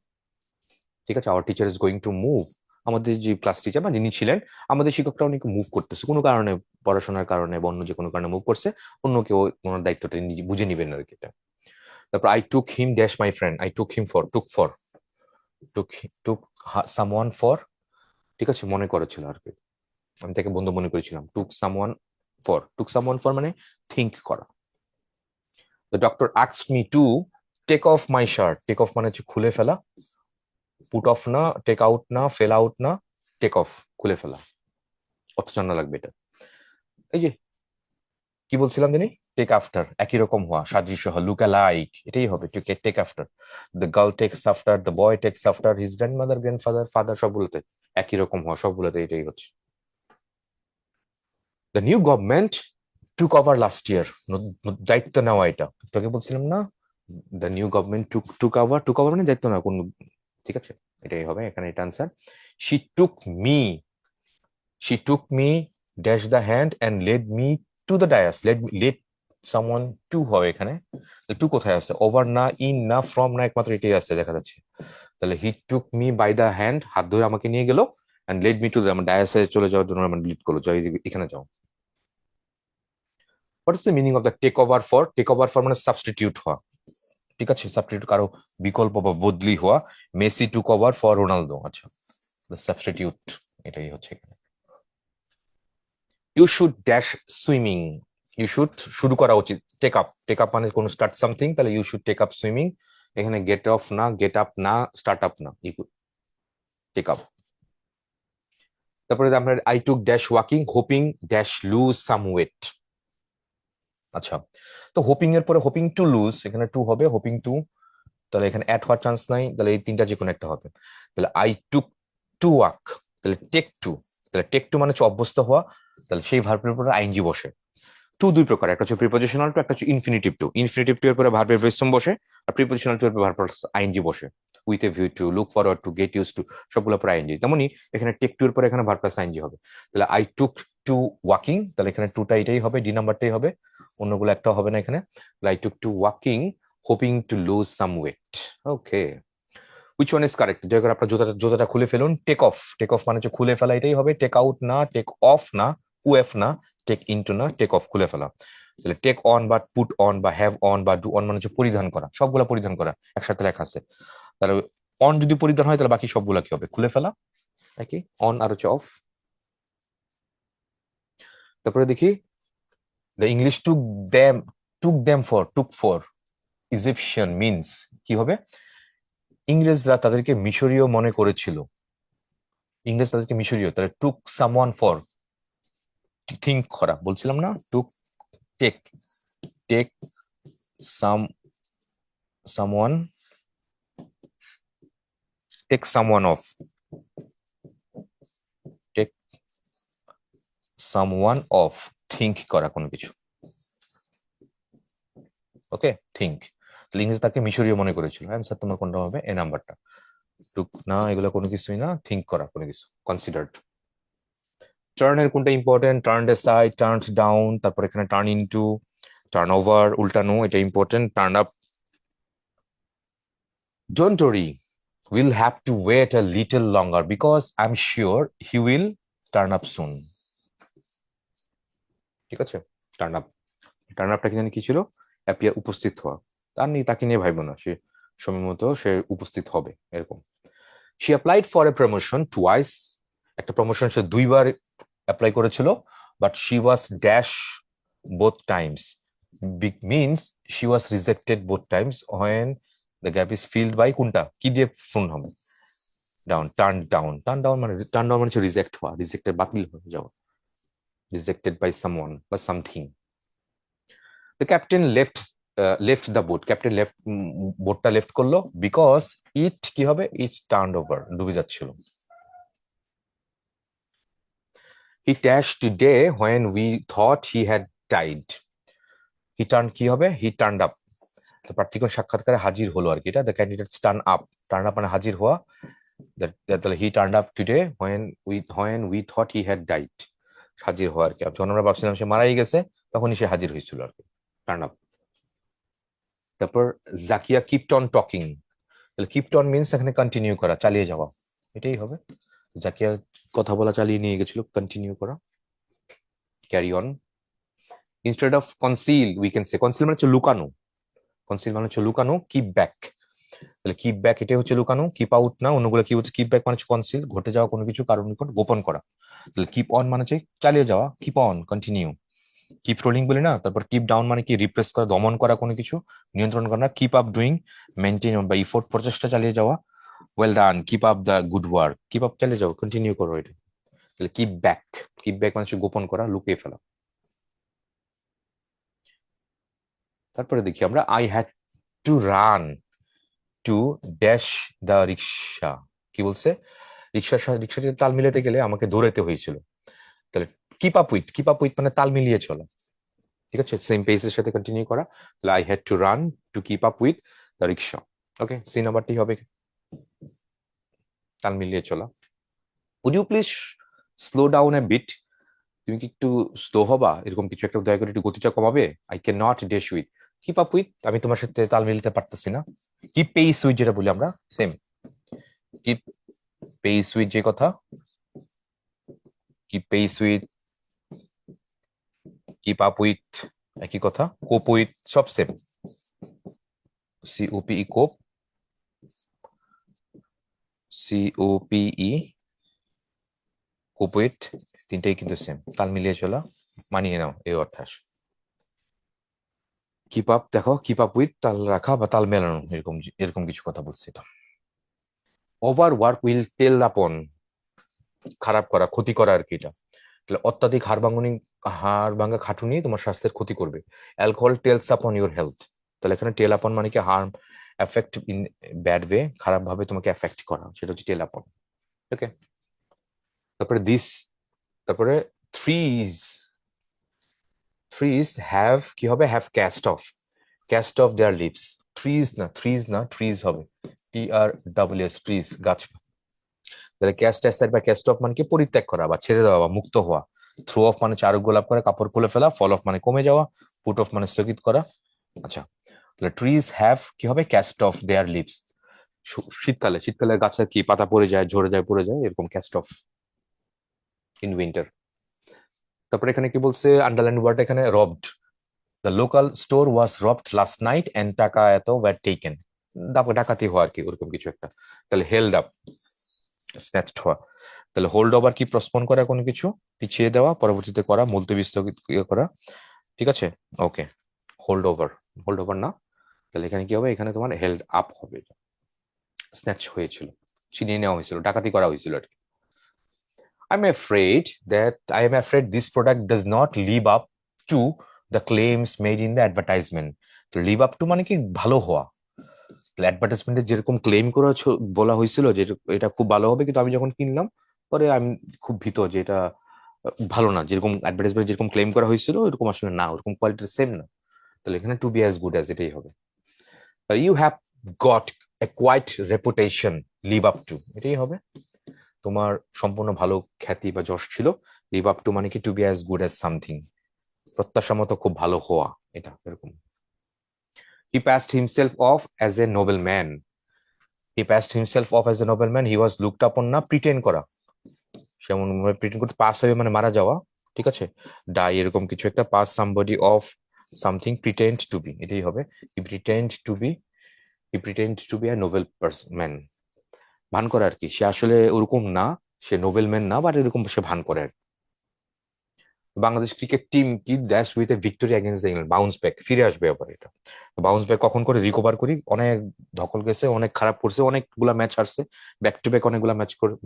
Speaker 1: ঠিক আছে। Our teacher is going to move, আমাদের যে ক্লাস টিচার বা যিনি ছিলেন, আমাদের শিক্ষকটা অনেক মুভ করতেছে কোনো কারণে, পড়াশোনার কারণে বা অন্য যে কোনো কারণে মুভ করছে, অন্য কেউ ওনার দায়িত্বটা নিজে বুঝে নিবেন আর কি, এটা। তারপর I took him dash my friend, I took him for, took took someone for, ঠিক আছে, মনে করেছিল আর কি, আমি তাকে বন্ধু মনে করেছিলাম। টুক সামওয়ান ফর মানে থিঙ্ক করা। The doctor asked me to take off my shirt, take off মানে হচ্ছে খুলে ফেলা, পুট অফ না, টেক আউট না, ফেল আউট না, টেক অফ খুলে ফেলা, অর্থ জানা লাগবে এটা। এই যে কি বলছিলাম জানি, টেক আফটার একই রকম হওয়া, সাদৃশ্য হওয়া, লুক অ্যালাইক, এটাই হবে take after. The girl takes after, the boy takes after his grandmother, grandfather, father, সবগুলোতে একই রকম হওয়া, সবগুলোতে এটাই হচ্ছে। The new government took over last year, দায়িত্ব নেওয়া, এটা তোকে বলছিলাম না, the new government took over মানে দায়িত্ব নেওয়া কোন, ঠিক আছে, এটাই হবে এখানে, এটা answer. She took me, she took me dash the hand and led me to the dais, led someone to হবে এখানে, টু কোথায় আছে? ওভার না, ইন না, ফ্রম না, একমাত্র এটাই আছে দেখা যাচ্ছে। তাহলে he took me by the hand, হাত ধরে আমাকে নিয়ে গেল, এন্ড লেড মি টু আমার ডায়াসে চলে যাওয়ার জন্য আমার লিড করলো, যাও এখানে যাও। What is the meaning of the take over for? Take over for মানে সাবস্টিটিউট হওয়া, ঠিক আছে, সাবস্টিটিউট কারো বিকল্প বা বদলি হওয়া। Messi took over for Ronaldo, আচ্ছা, সাবস্টিটিউট এটাই হচ্ছে এখানে। You should dash swimming, you should শুরু করা উচিত, টেক আপ মানে কোনো স্টার্ট সামথিং, তাহলে you should take up swimming, এখানে গেট অফ না, গেট আপ না, স্টার্ট আপ না, টেক আপ। তারপরে আমরা I took dash walking, hoping dash lose some weight, আচ্ছা। তো হোপিং এর পরে হোপিং টু লুজ, এখানে টু হবে, হোপিং টু, তাহলে এখানে অ্যাড হওয়ার চান্স নাই, তাহলে এই তিনটা যে কোনো একটা হবে। তাহলে আই টুক টু ওয়াক, তাহলে টেক টু, তাহলে টেক টু মানে হচ্ছে অভ্যস্ত হওয়া, তাহলে সেই ভার্বের উপরে আইএনজি বসে। টু দুই প্রকার, একটা হচ্ছে প্রিপোজিশনাল টু, একটা হচ্ছে ইনফিনিটিভ টু। ইনফিনিটিভ টু এর পরে ভার্বের প্রেসম বসে, আর প্রিপোজিশনাল টু এর পরে ভার্ব আইএনজি বসে। With a view to, look forward to, get use to, সবগুলো পরে আইএনজি। তেমনি এখানে টেক টু এর পরে এখানে ভার্ব প্লাস আইএনজি হবে। তাহলে আই টুক টু ওয়াকিং, তাহলে এখানে টুটা এটাই হবে, ডি নাম্বারটাই হবে, অন্যগুলো একটা হবে না এখানে। I took to walking hoping to lose some weight, okay. Which one is correct? দয়া করে আপনার জুতাটা খুলে ফেলুন। টেক অফ, টেক অফ মানে হচ্ছে খুলে ফেলা, এটাই হবে। টেক আউট না, টেক অফ না, কুএফ না, টেক ইনটু না, টেক অফ খুলে ফেলা। তাহলে টেক অন বা পুট অন বা হ্যাভ অন বা ডু অন মানে হচ্ছে পরিধান করা, সবগুলা পরিধান করা একসাথে লেখা আছে। তাহলে অন যদি পরিধান হয় তাহলে বাকি সবগুলা কি হবে? খুলে ফেলা, একই। অন আর হচ্ছে অফ। তারপরে দেখি, the English took for Egyptian means কি হবে? ইংরেজরা তাদেরকে মিশরীয় মনে করেছিল, ইংরেজ তাদেরকে মিশরীয়, তাহলে টুক সামওয়ান ফর থিঙ্ক করা, বলছিলাম না, took take, take some someone, take someone off, take someone off, think করা কোনো কিছু, ওকে, থিঙ্ক। তাহলে ইংরেজ তাকে মিশরীয় মনে করেছিল, অ্যান্সার তোমার কোনটা হবে? এ নাম্বারটা। টুক না, এগুলো কোনো কিছুই না, থিঙ্ক করা কোনো কিছু, কনসিডার্ড। টার্নের কোনটা important? Turn side, turn down, তারপর এখানে টার্ন ইনটু, টার্ন ওভার উল্টানো, এটা important. Turn up, don't worry, we'll have to wait a little longer because I'm sure he will turn up soon, ঠিক আছে। Turn up, turn আপটা কি জানি কি ছিল? অ্যাপিয়ার, উপস্থিত হওয়া। তাকে নিয়ে ভাইব না, সে সময় মতো সে উপস্থিত হবে, এরকম। she applied for a promotion twice, একটা প্রমোশন সে দুইবার অ্যাপ্লাই করেছিল, but she was dash both times, big means she was rejected both times when the gap is filled by কোনটা, কি দিয়ে ফোন হবে? ডাউন, টার্ন ডাউন মানে হচ্ছে reject হওয়া, রিজেক্টেড, বাতিল হয়ে যাওয়া, রিজেক্টেড বাই সামওয়ান বা something. The captain left the boat, captain বোটটা লেফট করলো বিকজ ইট কি হবে, ইট টার্ন ওভার, ডুবে যাচ্ছিল। He turned day when we thought he had died, he turn কি হবে, হি টার্নড আপ, প্রার্থীগণ সাক্ষাৎকারে হাজির হলো আর কি, এটা the candidates turn up, turn up মানে হাজির হওয়া, তাহলে he turned up today when we thought he had died, হাজির হওয়া আর কি, যখন আমরা ভাবছিলাম সে মারাই গেছে তখনই সে হাজির হয়েছিল আর কি, টার্ন আপ। তারপর জাকিয়া কিপড অন টকিং, তাহলে কিপড অন মিনস এখানে কন্টিনিউ করা, চালিয়ে যাওয়া, এটাই হবে। জাকিয়া কথা বলা চালিয়ে নিয়ে গেছিল, কন্টিনিউ করা, carry on. Instead of conceal we can say, conceal মানে হচ্ছে লুকানো, কনসিল মানে হচ্ছে লুকানো, কিপ ব্যাক, তাহলে কিপ ব্যাক এটাই হচ্ছে লুকানো, কিপ আউট না, অন্যগুলো কি হচ্ছে, কিপ ব্যাক মানে হচ্ছে কনসিল, ঘটে যাওয়া কোনো কিছু কারণ নিকট গোপন করা, তাহলে কিপ অন মানে হচ্ছে চালিয়ে যাওয়া, keep on continue. Keep rolling বলি না, তারপর কিপ ডাউন মানে কি রিপ্রেস করা, দমন করা কোনো কিছু, নিয়ন্ত্রণ করা না, কিপ আপ ডুইং, মেনটেন বা ইফোর্ট প্রচেষ্টা চালিয়ে যাওয়া, well done, keep up the good work, keep up চালিয়ে যাও, কন্টিনিউ করো এটা, তাহলে কিপ ব্যাক, কিপ ব্যাক মানে হচ্ছে গোপন করা, লুকিয়ে ফেলা। তারপরে দেখি আমরা, I had to run to dash the rickshaw, কি বলছে, রিক্সার সাথে রিক্সার সাথে তাল মিলাতে গেলে আমাকে দৌড়াতে হয়েছিল, তাহলে keep up with, keep up with মানে তাল মিলিয়ে চলা, ঠিক আছে, সেম পেসের সাথে কন্টিনিউ করা, তাহলে I had to run to keep up with the rickshaw. Okay, C নাম্বারটি হবে তাল মিলিয়ে চলা। Would you please slow down a bit, তুমি কি একটু স্লো হবা, এরকম কিছু একটা দয়া করে একটু গতিটা কমাবে, I can not dash with, keep up with আমি তোমার সাথে তাল মিলাতে পারতেছি না, কিপ পেস উইথ যেটা বলি আমরা, সেম কিপ পেস উইথ যে কথা, keep pace with, keep up with একই কথা, কোপ উইথ সব সেম, সিওপিই কোপ, সিওপিই কোপ উইথ, তিনটাই কিন্তু সেম, তাল মিলিয়ে চলা, মানিয়ে নাও এই অর্থ আসে। কিপ আপ দেখো, কিপ আপ উইথ তাল রাখা বা তাল মেলানো, এরকম এরকম কিছু কথা বলছে এটা। ওভার ওয়ার্ক উইল টেল আপন, খারাপ করা, ক্ষতি করা আর কি এটা, তাহলে অত্যাধিক হাড় ভাঙা খাটুনি তোমার স্বাস্থ্যের ক্ষতি করবে, alcohol tells upon your health, তাহলে এখানে টেল আপন মানে কি harm, effect in bad way, খারাপ ভাবে তোমাকে এফেক্ট করা, সেটা হচ্ছে টেল আপন। ওকে, তারপরে দিস, তারপরে থ্রিজ, থ্রিজ হ্যাভ কি হবে, have cast off their leaves, threes না ট্রিজ হবে, TREES, ট্রিজ গাছ, তাহলে ক্যাস্ট অ্যাসাইড বা ক্যাস্ট অফ মানে কি পরিত্যাগ করা বা ছেড়ে দেওয়া বা মুক্ত হওয়া, থ্রো অফ মানে চারু গোলাপ করে কাপড় খুলে ফেলা, ফল অফ মানে কমে যাওয়া, পুট অফ মানে স্থগিত করা। আচ্ছা, তাহলে ট্রিজ হ্যাভ কি হবে, ক্যাস্ট অফ দেয়ার লিভস, শীতকালে, শীতকালে গাছের কি পাতা পড়ে যায়, ঝরে যায়, পড়ে যায়, এরকম ক্যাস্ট অফ ইন উইন্টার। তারপরে এখানে কি বলছে, আন্ডারলাইন ওয়ার্ড এখানে robbed, the local store was robbed last night and টাকা এত ওয়ার টেকেন, ডাকাতি হওয়া আর কি, ওরকম কিছু একটা, তাহলে হেল্ড আপ, স্ন্যাচড হওয়া, তাহলে হোল্ড ওভার কি প্রস্পন করা কোনো কিছু, পিছিয়ে দেওয়া, পরবর্তীতে করা, মুলতবি স্থগিত করা, ঠিক আছে। ওকে, হোল্ড ওভার, হোল্ড ওভার না, তাহলে এখানে কি হবে, এখানে তোমার হেল্ড আপ হবে, স্ন্যাচ হয়েছিল, ছিনিয়ে নেওয়া হয়েছিল, ডাকাতি করা হয়েছিল আর কি। I am afraid this product does not live up to the claims made in the advertisement, তো লিভ আপ টু মানে কি ভালো হওয়া, অ্যাডভার্টাইজমেন্টে যেরকম ক্লেম করা বলা হয়েছিল যে এটা খুব ভালো হবে, কিন্তু আমি যখন কিনলাম পরে আমি খুব ভীত যে এটা ভালো না, যেরকম অ্যাডভার্টাইজমেন্ট যেরকম ক্লেম করা হয়েছিল এরকম আসলে না, ওরকম কোয়ালিটির সেম না, তাহলে এখানে to be as good as, এটাই হবে। You have got a quite reputation live up to, এটাই হবে, তোমার সম্পূর্ণ ভালো খ্যাতি বা যশ ছিল, লিভ আপ টু মানে কি to be as good as something, প্রত্যাশা মতো খুব ভালো হওয়া, এটা এরকম। He passed himself off as a nobleman, he passed himself off as a nobleman, he was looked upon না, প্রিটেন্ড করা, সেমন প্রিটেন্ড করতে, পাস হবে মানে মারা যাওয়া, ঠিক আছে, ডাই এরকম কিছু একটা, pass somebody off something, pretend to be, এটাই হবে, he pretend to be, he pretend to be a noble man, ভান করে আর কি, সে আসলে ওরকম না, সে নোবেল ম্যান না, বাট এরকম সে ভান করে আর কি। বাংলাদেশ ক্রিকেট টিম কি dash with a victory against the England, bounce back, ফিরে আসবে আবার, এটা বাউন্স ব্যাক কখন করে, রিকভার করি, অনেক ধকল গেছে, অনেক খারাপ করছে, অনেকগুলা ম্যাচ হারছে, ব্যাক টু ব্যাক অনেকগুলা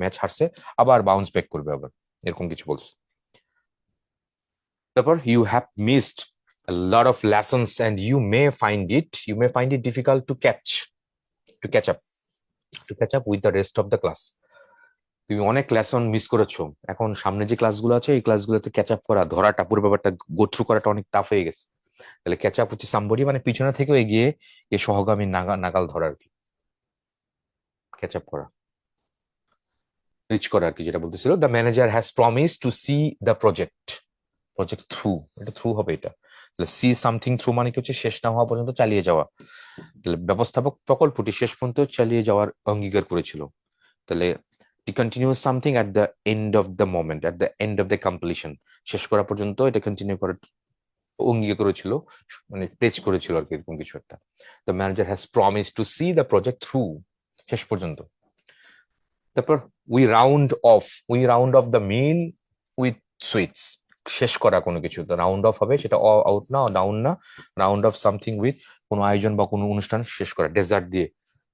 Speaker 1: ম্যাচ হারছে, আবার বাউন্স ব্যাক করবে আবার, এরকম কিছু বলছে। তারপর you have missed a lot of lessons and you may find it difficult to catch up with the rest of the class. তুমি অনেক লেসন মিস করেছো, এখন সামনে যে ক্লাসগুলো আছে এই ক্লাসগুলোতে ক্যাচ আপ করা, ধরাটা, পুরো ব্যাপারটা গো থ্রু করাটা অনেক টাফ হয়ে গেছে। তাহলে ক্যাচ আপ হচ্ছে সামবডি মানে পিছনে থেকেও এগিয়ে এই সহগামী নাগাল ধরা আর কি, ক্যাচ আপ করা, রিচ করা আর কি, যেটা বলতেছিল। The manager has promise to see the project through, এটা থ্রু হবে এটা। তাহলে সি সামথিং থ্রু মানে কি হচ্ছে শেষ না হওয়া পর্যন্ত চালিয়ে যাওয়া। তাহলে ব্যবস্থাপক প্রকল্পটি শেষ পর্যন্ত চালিয়ে যাওয়ার অঙ্গীকার করেছিল। তাহলে to continue something at the end of the moment, at the end of the completion, শেষ করা পর্যন্ত এটা কন্টিনিউ করার অঙ্গীকার করেছিল, মানে প্লেজ করেছিল আর কি, এরকম কিছু একটা। The manager has promise to see the project through, শেষ পর্যন্ত। তারপর we round off the meal with sweets, শেষ করা কোনো কিছু, তো রাউন্ড অফ হবে সেটা আউট না, ডাউন না, রাউন্ড অফ সামথিং উইথ, কোনো আয়োজন বা কোনো অনুষ্ঠান শেষ করা, ডেজার্ট দিয়ে,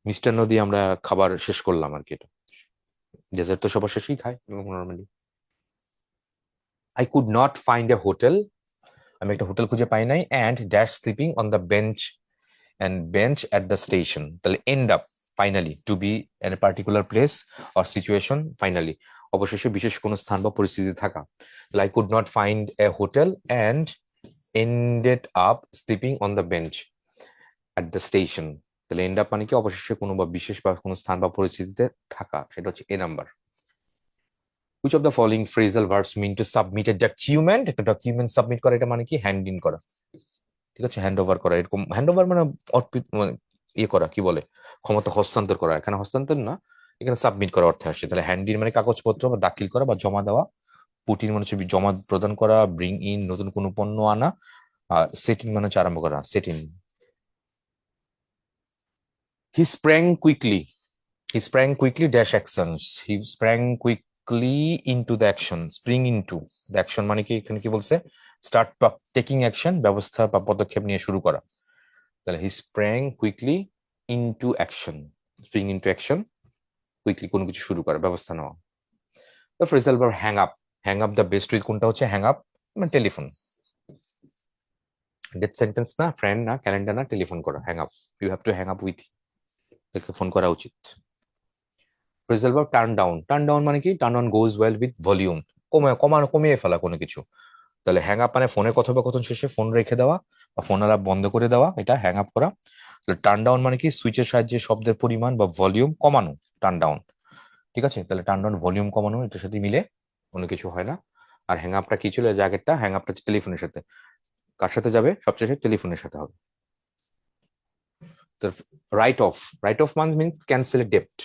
Speaker 1: মিষ্টান্ন দিয়ে আমরা খাবার শেষ করলাম আর কি। এটা ডেজার্ট তো সবার শেষেই খায় normally. I could not find a hotel, আমি একটা হোটেল খুঁজে পাই নাই। And dash sleeping on the bench at the station, তাহলে end up finally, to be in a particular place or situation, finally অবশেষে বিশেষ কোনো স্থান বা পরিস্থিতি থাকা। তাহলে I could not find a hotel and ended up sleeping on the bench at the station. তাহলে এন্ড আপ মানে কি অবশেষে কোনো বা বিশেষ বা কোনো স্থান বা পরিস্থিতিতে থাকা, সেটা হচ্ছে এ number. Which of the following phrasal verbs mean to submit a document? একটা ডকুমেন্ট সাবমিট করা, এটা মানে কি হ্যান্ড ইন করা, ঠিক আছে, হ্যান্ড ওভার করা। এরকম হ্যান্ড ওভার মানে অর্পিত, মানে ইয়ে করা, কি বলে, ক্ষমতা হস্তান্তর করা। এখানে হস্তান্তর না, এখানে সাবমিট করা অর্থে আসছে। তাহলে হ্যান্ড ইন মানে কাগজপত্র বা দাখিল করা বা জমা দেওয়া। পুট ইন মানে হচ্ছে জমা প্রদান করা, ব্রিং ইন নতুন কোনো পণ্য আনা, আর সেট ইন মানে হচ্ছে আরম্ভ করা, set in. He sprang quickly, dash actions, he sprang quickly into the action, spring into the action মানে কি এখানে কি বলছে, স্টার্ট টেকিং অ্যাকশন, ব্যবস্থা বা পদক্ষেপ নিয়ে শুরু করা। তাহলে he sprang quickly into action, spring into action, quickly কোনো কিছু শুরু করা, ব্যবস্থা নেওয়া। তো phrasal verb hang up the best with, কোনটা হচ্ছে হ্যাং আপ মানে টেলিফোন, ডেথ সেন্টেন্স না, ফ্রেন্ড না, ক্যালেন্ডার না, টেলিফোন করা, hang up, you have to hang up with, তাকে ফোন করা উচিত। ফ্রেজাল ভার্ব টার্ন ডাউন মানে কি turn on goes well with volume, কমিয়ে ফেলা কোনো কিছু। তাহলে হ্যাং আপ মানে ফোনে কথোপকথন শেষে ফোন রেখে দেওয়া বা ফোন আলাপ বন্ধ করে দেওয়া, এটা হ্যাং আপ করা। তাহলে টার্ন ডাউন মানে কি সুইচের সাহায্যে শব্দের পরিমাণ বা ভলিউম কমানো, টার্ন ডাউন, ঠিক আছে। তাহলে টার্ন ডাউন ভলিউম কমানো, এটার সাথে মিলে কোনো কিছু হয় না। আর হ্যাং আপটা কি ছিল, যে আগেরটা হ্যাং আপটা টেলিফোনের সাথে, কার সাথে যাবে সবশেষে, টেলিফোনের সাথে হবে। রাইট অফ মিনস ক্যান্সেল ডেপ্ট,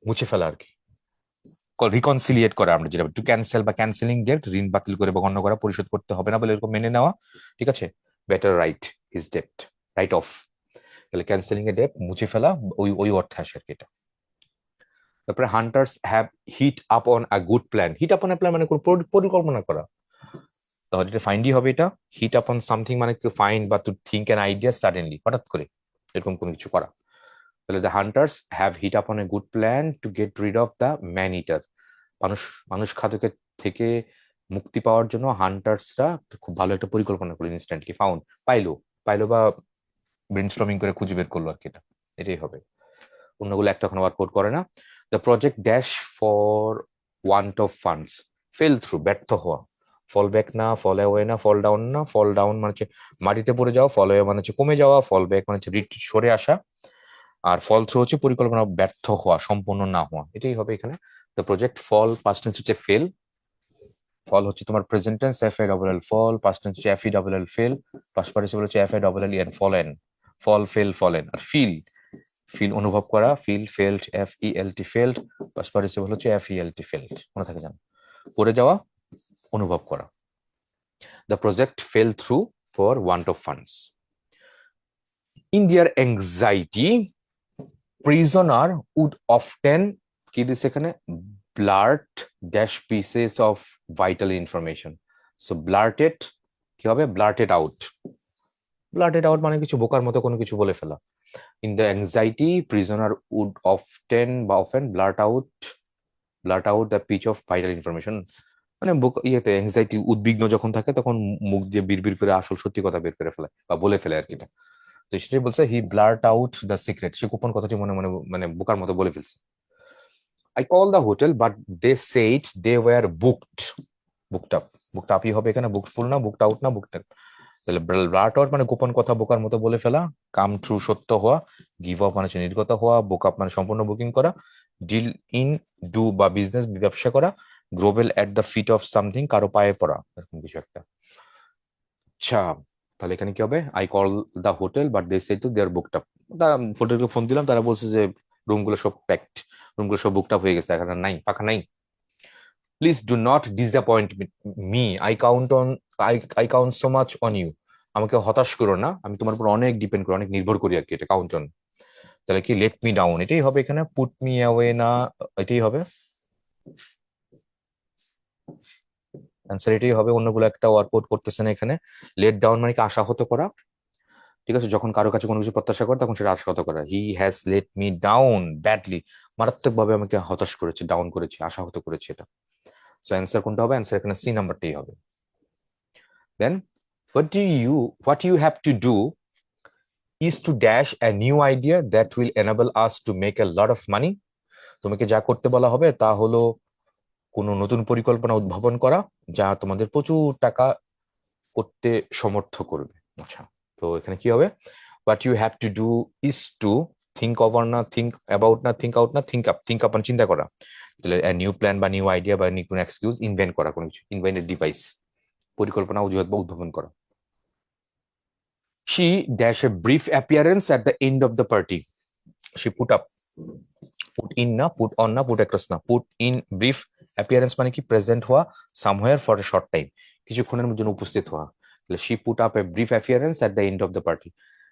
Speaker 1: মুছে ফেলা আর কি, রিকনসিলিয়েট করা, আমরা যেটা টু ক্যান্সেল বা ক্যান্সেলিং ডেট, ঋণ বাতিল করে বা গণ্য করা, পরিশোধ করতে হবে না বলে এরকম মেনে নেওয়া, ঠিক আছে। Better write his debt, write off, তাহলে ক্যান্সেলিং এ ডেট মুছে ফেলা, ওই অর্থে আসে আর কি এটা। তারপরে hunters have hit up on a good plan, hit up on a plan মানে কোন পরিকল্পনা করা, তাহলে এটা ফাইন্ডই হবে এটা। হিট আপ অন সামথিং মানে কি ফাইন্ড বা to think an idea suddenly, হঠাৎ করে এরকম কোনো কিছু করা। তাহলে the hunters have hit up on a good plan to get rid of the man eater, মানুষ খাদকের থেকে মুক্তি পাওয়ার জন্য হান্টার্সরা খুব ভালো একটা পরিকল্পনা করলো, ইনস্ট্যান্টলি পাইলো বা ব্রেনস্টর্মিং করে খুঁজে বের করলো আর কি, এটাই হবে। অন্যগুলো একটা এখন ওয়ার্কআউট করে না। The project dash for want of funds, fail through ব্যর্থ হওয়া, ফল ব্যাক না, ফল অ্যাওয়ে না, ফল ডাউন না, ফল ডাউন মানে হচ্ছে মাটিতে পড়ে যাওয়া, ফল অ্যাওয়ে মানে হচ্ছে কমে যাওয়া, ফল ব্যাক মানে হচ্ছে রিট্রিট সরে আসা, আর ফল থ্রু হচ্ছে পরিকল্পনা ব্যর্থ হওয়া, সম্পূর্ণ না হওয়া, এটাই হবে এখানে। The project fall past tense হচ্ছে ফেল, ফল হচ্ছে তোমার present tense, F A double L fall, past tense হচ্ছে F E double L fell, past participle হচ্ছে F A double L N fallen, fall fell fallen. আর feel অনুভব করা, felt, F E L T felt, past participle হচ্ছে F E L T felt, মনে থাকে জানো, পড়ে যাওয়া, অনুভব করা। The project fell through for want of funds. In their anxiety prisoner would often, কি দিচ্ছে এখানে, blurt dash pieces of vital information, so blurted কি হবে, ব্লার্টেড আউট মানে কিছু বোকার মতো কোনো কিছু বলে ফেলা। In the anxiety prisoner would often বা often blurt out the pitch of vital information, মানে ইয়েতে এংজাইটি উদ্বিগ্ন যখন থাকে তখন মুখ দিয়ে বিড়বিড় করে আসল সত্যি কথা বের করে ফেলে বা বলে ফেলে আর কি এটা। তো সেটাই বলছে he blurt out the secret, সে গোপন কথাটি মনে মনে মানে বোকার মতো বলে ফেলছে। I call the hotel but they said they were booked. Booked up, booked আপই হবে এখানে, বুকড ফুল না, বুকড আউট না, বুকড। তাহলে ব্লার্ট আউট মানে গোপন কথা বোকার মতো বলে ফেলা, কাম ট্রু সত্য হওয়া, গিভ আপ মানে হচ্ছে নির্গত হওয়া, বুক আপ মানে সম্পূর্ণ বুকিং করা, ডিল ইন ডু বা বিজনেস ব্যবসা করা, grovel at the feet of something কারো পায়ে পড়া, এরকম কিছু একটা। আচ্ছা, তাহলে এখানে কি হবে? I call the hotel but they said to they're booked up. তারা হোটেলকে ফোন দিলাম, তারা বলছে যে রুমগুলো সব প্যাকড, রুমগুলো সব বুকড আপ হয়ে গেছে, এখানে নাই, পাখা নাই। Please do not disappoint me, I count so much on you. আমাকে হতাশ করো না, আমি তোমার উপর অনেক ডিপেন্ড করি, অনেক নির্ভর করি আর কি, এটা কাউন্ট অন। তাহলে কি লেট মি ডাউন এটাই হবে এখানে, পুট মি অ্যাওয়ে না, এটাই হবে অ্যান্সার, এটাই হবে, অন্যগুলো একটা ওয়ার্কআউট করতেছে না এখানে। লেট ডাউন মানে কি আশাহত করা, ঠিক আছে, যখন কারো কাছে কোনো কিছু প্রত্যাশা করে তখন সেটা আশাহত করা। He has let me down badly, মারাত্মক ভাবে আমাকে হতাশ করেছে, ডাউন করেছে, আশাহত করেছে এটা। সো অ্যান্সার কোনটা হবে? অ্যান্সার এখানে সি নাম্বারটাই হবে। দেন what you have to do is to dash a new idea that will enable us to make a lot of money. তোমাকে যা করতে বলা হবে তা হলো কোনো নতুন পরিকল্পনা উদ্ভাবন করা যা তোমাদের প্রচুর টাকা করতে সমর্থ করবে। আচ্ছা, তো এখানে কি হবে? what you have to do is to think over না, think about না, think out না, think up মানে চিন্তা করা। তাহলে নিউ প্ল্যান বা নিউ আইডিয়া বা নিউ কোনো এক্সকিউজ ইনভেন্ট করা, কোনো কিছু ইনভেন্টেড ডিভাইস, পরিকল্পনা অজুহাত বা উদ্ভাবন করা। she dash a brief appearance at the end of the party. she put up, put in না, put on না, put across না, put in brief appearance মানে কি প্রেজেন্ট হওয়া, somewhere for a short time, কিছুক্ষণের জন্য উপস্থিত হওয়া। তাহলে she put up a brief appearance at the end of the party,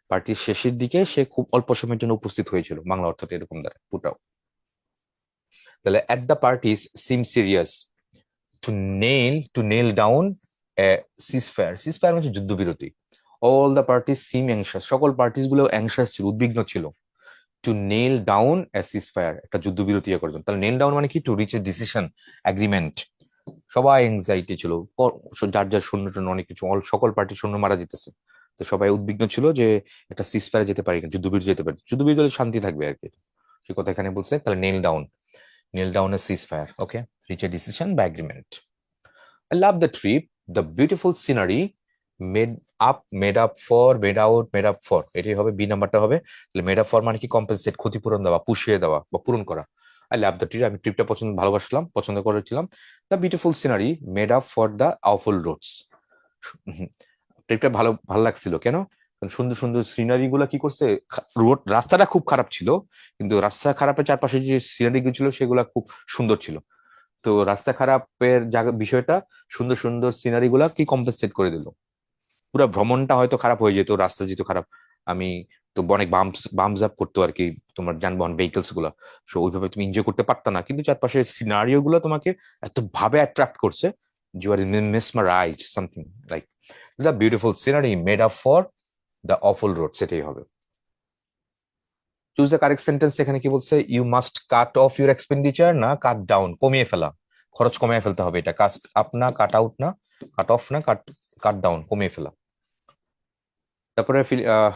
Speaker 1: পার্টির শেষের দিকে সে খুব অল্প সময়ের জন্য উপস্থিত হয়েছিল, বাংলা অর্থটা এরকম দাঁড়ায় পুট আউট। তাহলে at the parties seem serious, to nail down a ceasefire, ceasefire মানে যুদ্ধবিরতি। all the parties seem anxious, সকল পার্টিস গুলো অ্যাংশাস ছিল, উদ্বিগ্ন ছিল। Two nail down a ceasefire, একটা যুদ্ধবিরতি করার জন্য। তাহলে নেল ডাউন মানে কি? To reach a decision, agreement. সবাই এংজাইটি ছিল, যার যার শূন্য টন্য অনেক কিছু, সকল পার্টি শূন্য মারা যেতেছে, তো সবাই উদ্বিগ্ন ছিল যে একটা সিজফায়ার যেতে পারি না, যুদ্ধবিরতি যেতে পারি, যুদ্ধবিরতি হলে শান্তি থাকবে আর কি, সে কথা এখানে বলছে। তাহলে nail down a ceasefire, okay, reach a decision বা agreement. I love the trip, the beautiful scenery, made made up for, made out, made up for, এটাই হবে, বি নাম্বারটা হবে। তাহলে মেড আপ ফর মানে কি? কম্পেনসেট, ক্ষতিপূরণ দেওয়া, পুষিয়ে দেওয়া বা পূরণ করা। আই লাভ দ্য ট্রিপ, আমি ট্রিপটা ভালোবাসলাম, পছন্দ করেছিলাম। The beautiful scenery made up for the awful roads, ট্রিপটা ভালো ভালো লাগছিল কেন? কারণ সুন্দর সুন্দর সিনারি গুলা কি করছে, রোড রাস্তাটা খুব খারাপ ছিল, কিন্তু রাস্তা খারাপের চারপাশে যে সিনারি গুলো ছিল সেগুলা খুব সুন্দর ছিল। তো রাস্তা খারাপের জায়গা বিষয়টা সুন্দর সুন্দর সিনারি গুলা কি কম্পেনসেট করে দিল। পুরো ভ্রমণটা হয়তো খারাপ হয়ে যেত, রাস্তা যেত খারাপ, আমি তো অনেক বাম্পস আপ করতো আর কি তোমার যানবাহন ভেহিকলস গুলা, সো ওইভাবে তুমি এনজয় করতে পারতা না। কিন্তু চারপাশে সিনারিও গুলো তোমাকে এত ভাবে অ্যাট্রাক্ট করছে, you are mesmerised something like the beautiful scenery made up for the awful road, সেটাই হবে। চুজ দ্য কারেক্ট সেন্টেন্স, এখানে কি বলছে? You must cut off your expenditure না, কাট ডাউন, কমিয়ে ফেলা, খরচ কমিয়ে ফেলতে হবে, এটা কাট আপ না, কাট আউট না, কাট অফ না, কাট কাট ডাউন, কমিয়ে ফেলা। তারপরে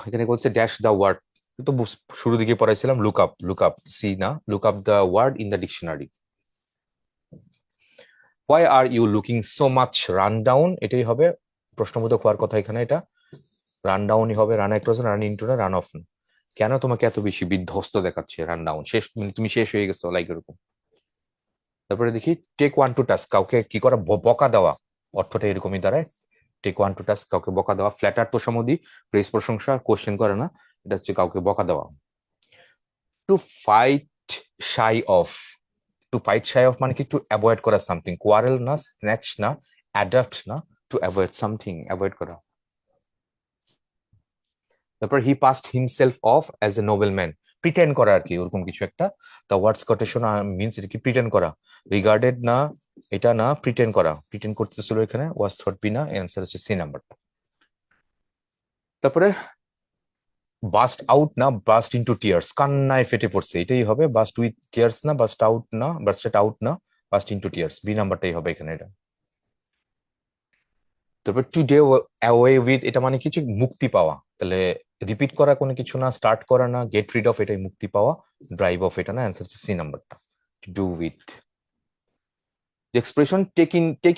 Speaker 1: এখানে বলছে ড্যাশ দ্য ওয়ার্ড, তো শুরু দিকে পড়াইছিলাম, লুক আপ সি না, look up the word in the dictionary. Why are you looking so much run down, এটাই হবে প্রশ্নবোধক হওয়ার কথা এখানে, এটা রান ডাউনই হবে, রান অ্যাক্রস, রান ইনটু না, রান অফ। কেন তোমাকে এত বেশি বিধ্বস্ত দেখাচ্ছে? রান ডাউন, শেষ, মানে তুমি শেষ হয়ে গেছো, লাইক এরকম। তারপরে দেখি টেক ওয়ান টু টাস্ক, কাউকে কি করা? বকা দেওয়া, অর্থটা এরকমই দাঁড়ায়। টেক ওয়ান টু টাস্ক, কাউকে বকা দেওয়া। ফ্ল্যাটার তো সমধি, প্রেস প্রশংসা, কোশ্চেন করে না, এটা হচ্ছে কাউকে বকা দেওয়া। To fight shy of, to fight shy of মানে কি? টু অ্যাভয়েড করা সামথিং, কোয়ারেল না, স্ন্যাচ না, অ্যাডাপ্ট না, টু অ্যাভয়েড সামথিং, অ্যাভয়েড করা। তারপর he passed himself off as a noble man, pretend করা আর কি, ওরকম কিছু একটা। দ্য ওয়ার্ডস কোটেশন মিনস এটা কি? প্রিটেন্ড করা, রিগার্ডেড না, এটা না, প্রিটেন্ড করা, প্রিটেন্ড করতেছিল এখানে, ওয়াজ থট বি না, অ্যান্সার হচ্ছে সি নাম্বারটা। তারপরে বাস্ট আউট না, বাস্ট ইনটু টিয়ার্স, কান্নায় ফেটে পড়ছে, এটাই হবে। বাস্ট উইথ টিয়ার্স না, বাস্ট আউট না, বাস্ট আউট না, বাস্ট ইনটু টিয়ার্স, বি নাম্বারটাই হবে এখানে এটা। তারপর টু ডে অ্যাওয়ে উইথ, এটা মানে কিছু মুক্তি পাওয়া, তাহলে রিপিট করা কোনো কিছু না, স্টার্ট করা না, গেট রিড অফ এটাই মুক্তি পাওয়া, ড্রাইভ অফ এটা না, অ্যান্সার হচ্ছে সি নাম্বারটা, to do with. Expression take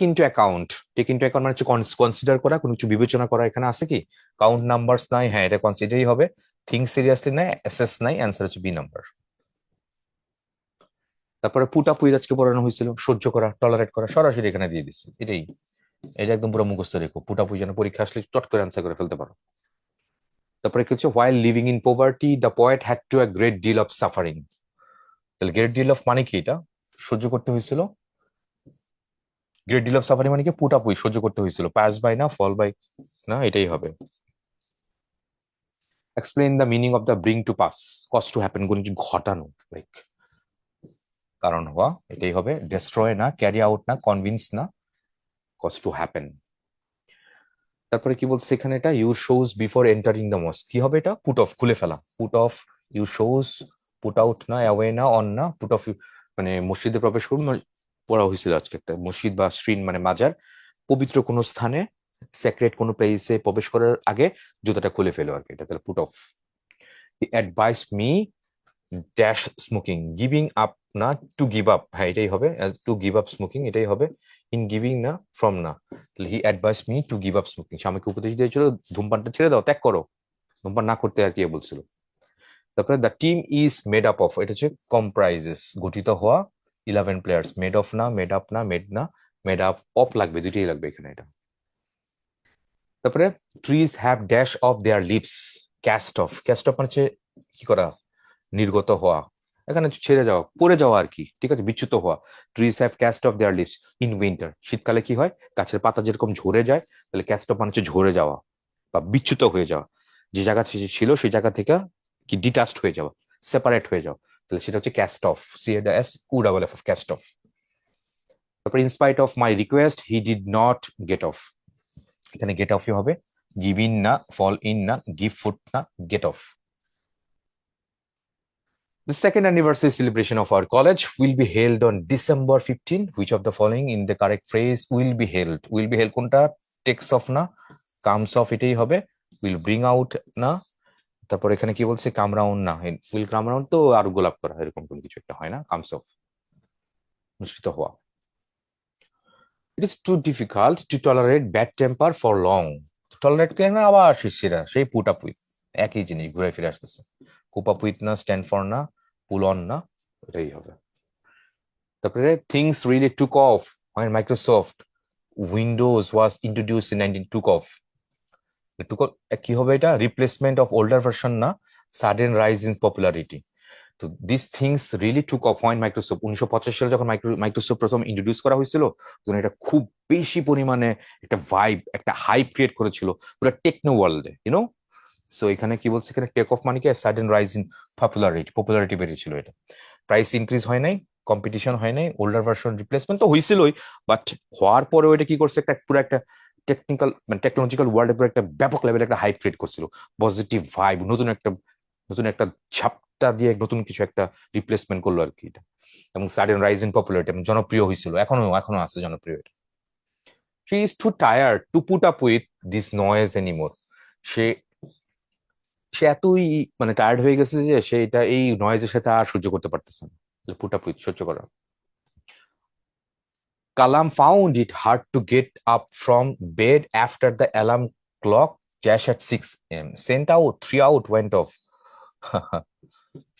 Speaker 1: into account, take into account মানে হচ্ছে কনসিডার করা, কোনো কিছু বিবেচনা করা, এখানে আছে কি কাউন্ট নাম্বারস নাই, হ্যাঁ এটা কনসিডারই হবে, থিঙ্ক সিরিয়াসলি নাই, অ্যাসেস নাই, অ্যান্সার হচ্ছে বি নাম্বার। তারপরে পুট আপ উইথ আজকে পড়ানো হয়েছিল, সহ্য করা, টলারেট করা, সরাসরি এখানে দিয়ে দিচ্ছি, এটাই, এটা একদম পুরো মুখস্থ রেখো, পুট আপ উইথ যেন পরীক্ষা আসলে চট করে অ্যান্সার করে ফেলতে পারো। তারপরে কি হচ্ছে, while living in poverty the poet had to a great deal of suffering, তাহলে গ্রেট ডিল অফ মানে কি, এটা সহ্য করতে হয়েছিল, গ্রেট ডিল অফ সাফারিং মানে কি পুট আপ উইথ, সহ্য করতে হয়েছিল, পাস বাই না ফল বাই না, এটাই হবে। Explain the meaning of the bring to pass, cause to happen, কোনো কিছু ঘটানো, লাইক কারণ হওয়া, এটাই হবে, ডেস্ট্রয় না, ক্যারি আউট না, কনভিন্স না, কজ টু হ্যাপেন। তারপরে কি বলছে এখানে, এটা your shows before entering the মস্ক, কি হবে এটা, পুট অফ, খুলে ফেলা, put of your shows, put out না, অ্যাওয়ে না, অন না, পুট অফ মানে মসজিদে প্রবেশ করুন, পড়া হয়েছিল আজকে একটা, মসজিদ বা শ্রীন মানে মাজার, পবিত্র কোনো স্থানে, সেক্রেট কোনো প্লেসে প্রবেশ করার আগে জুতাটা খুলে ফেলো আর কি, এটা তাহলে put of. Advice me dash smoking, giving up না, টু গিভ আপ, হ্যাঁ এটাই হবে, টু গিভ আপ স্মোকিং, এটাই হবে, ইন গিভিং না, ফ্রম না, তাহলে he advise me to give up smoking, স্বামীকে উপদেশ দিয়েছিল ধূমপানটা ছেড়ে দাও, ত্যাগ করো, ধূমপান না করতে আর কি বলছিল। তারপরে the team is made up of, এটা হচ্ছে কম্প্রাইজেস, গঠিত হওয়া, 11 প্লেয়ার্স, মেড অফ না, মেড আপ না, মেড না, মেড আপ অফ লাগবে, দুইটাই লাগবে এখানে এটা। তারপরে trees have dash off their leaves, cast off, cast off মানে হচ্ছে কি করা, নির্গত হওয়া, এখানে ছেড়ে যাওয়া, পড়ে যাওয়া আর কি, ঠিক আছে, বিচ্যুত হওয়া। Trees have cast off their lives in winter, শীতকালে কি হয়, গাছের পাতা যেরকম ঝরে যায়, তাহলে ক্যাস্ট অফ মানে হচ্ছে ঝরে যাওয়া বা বিচ্যুত হয়ে যাওয়া, যে জায়গা ছিল সেই জায়গা থেকে কি ডিটাচড হয়ে যাওয়া, সেপারেট হয়ে যাওয়া, তাহলে সেটা হচ্ছে cast off, CAS off, cast off. তারপর in spite of my request he did not get off, এখানে গেট অফই হবে, গিভ ইন না, ফল ইন না, গিভ ফুড না, get off. The second anniversary celebration of our college will be held on December 15. Which of the following in the correct phrase will be held? Will be held কোনটা, takes off না, comes off এটাই হবে, will bring out না, তারপর এখানে কি বলছে, কাম round না, উইল কাম রাউন্ড তো আর গোলাপ করা এরকম কোনো কিছু একটা হয় না, কামস অফ, অনুষ্ঠিত হওয়া। It is too difficult to tolerate bad temper for long, tolerate করে না, আবার শিষ্যরা সেই পুট আপ উইথ, একই জিনিস ঘুরে ফিরে আসতেছে, কুপ আপ উইথ না, স্ট্যান্ড ফর না, পুল অন না, এটাই হবে। তারপরে things really took off when Microsoft Windows was introduce in 19 took off, took কি হবে এটা, রিপ্লেসমেন্ট অফ ওল্ডার ভার্সন না, সাডেন রাইজ ইন পপুলারিটি। তো this things really took off when Microsoft, 1985 সালে যখন মাইক্রোসফট প্রথম ইন্ট্রোডিউস করা হয়েছিল, তখন এটা খুব বেশি পরিমাণে একটা ভাইব, একটা হাইপ ক্রিয়েট করেছিল পুরো টেকনো ওয়ার্ল্ডে, ইউনো। সো এখানে কি বলছে, এখানে টেক অফ মানে কি, sudden rise in popularity, popularity বেড়েছিল এটা, প্রাইস ইনক্রিজ হয় নাই, কম্পিটিশন হয় নাই, ওল্ডার ভার্সন রিপ্লেসমেন্ট তো হয়েছিলই, বাট হওয়ার পরেও এটা কি করছে, একটা পুরো একটা টেকনিক্যাল মানে টেকনোলজিক্যাল ওয়ার্ল্ডে পুরো একটা ব্যাপক লেভেলে একটা হাইপ ক্রিয়েট করছিল, পজিটিভ ভাইব, নতুন একটা ছাপটা দিয়ে নতুন কিছু একটা রিপ্লেসমেন্ট করলো আর কি এটা, এবং সাডেন রাইজ ইন পপুলারিটি, এবং জনপ্রিয় হয়েছিল, এখনো আছে জনপ্রিয় এটা। She is too tired to put up with this noise anymore, সে সে এতই মানে টায়ার্ড হয়ে গেছে যে সে এটা এই নয়েজের সাথে আর সহ্য করতে পারতেছে না, পুট আপ উইথ, সহ্য করা। Kalam found it hard to get up from bed after the alarm clock dash at 6 a.m. Sent out, 3 out, went off.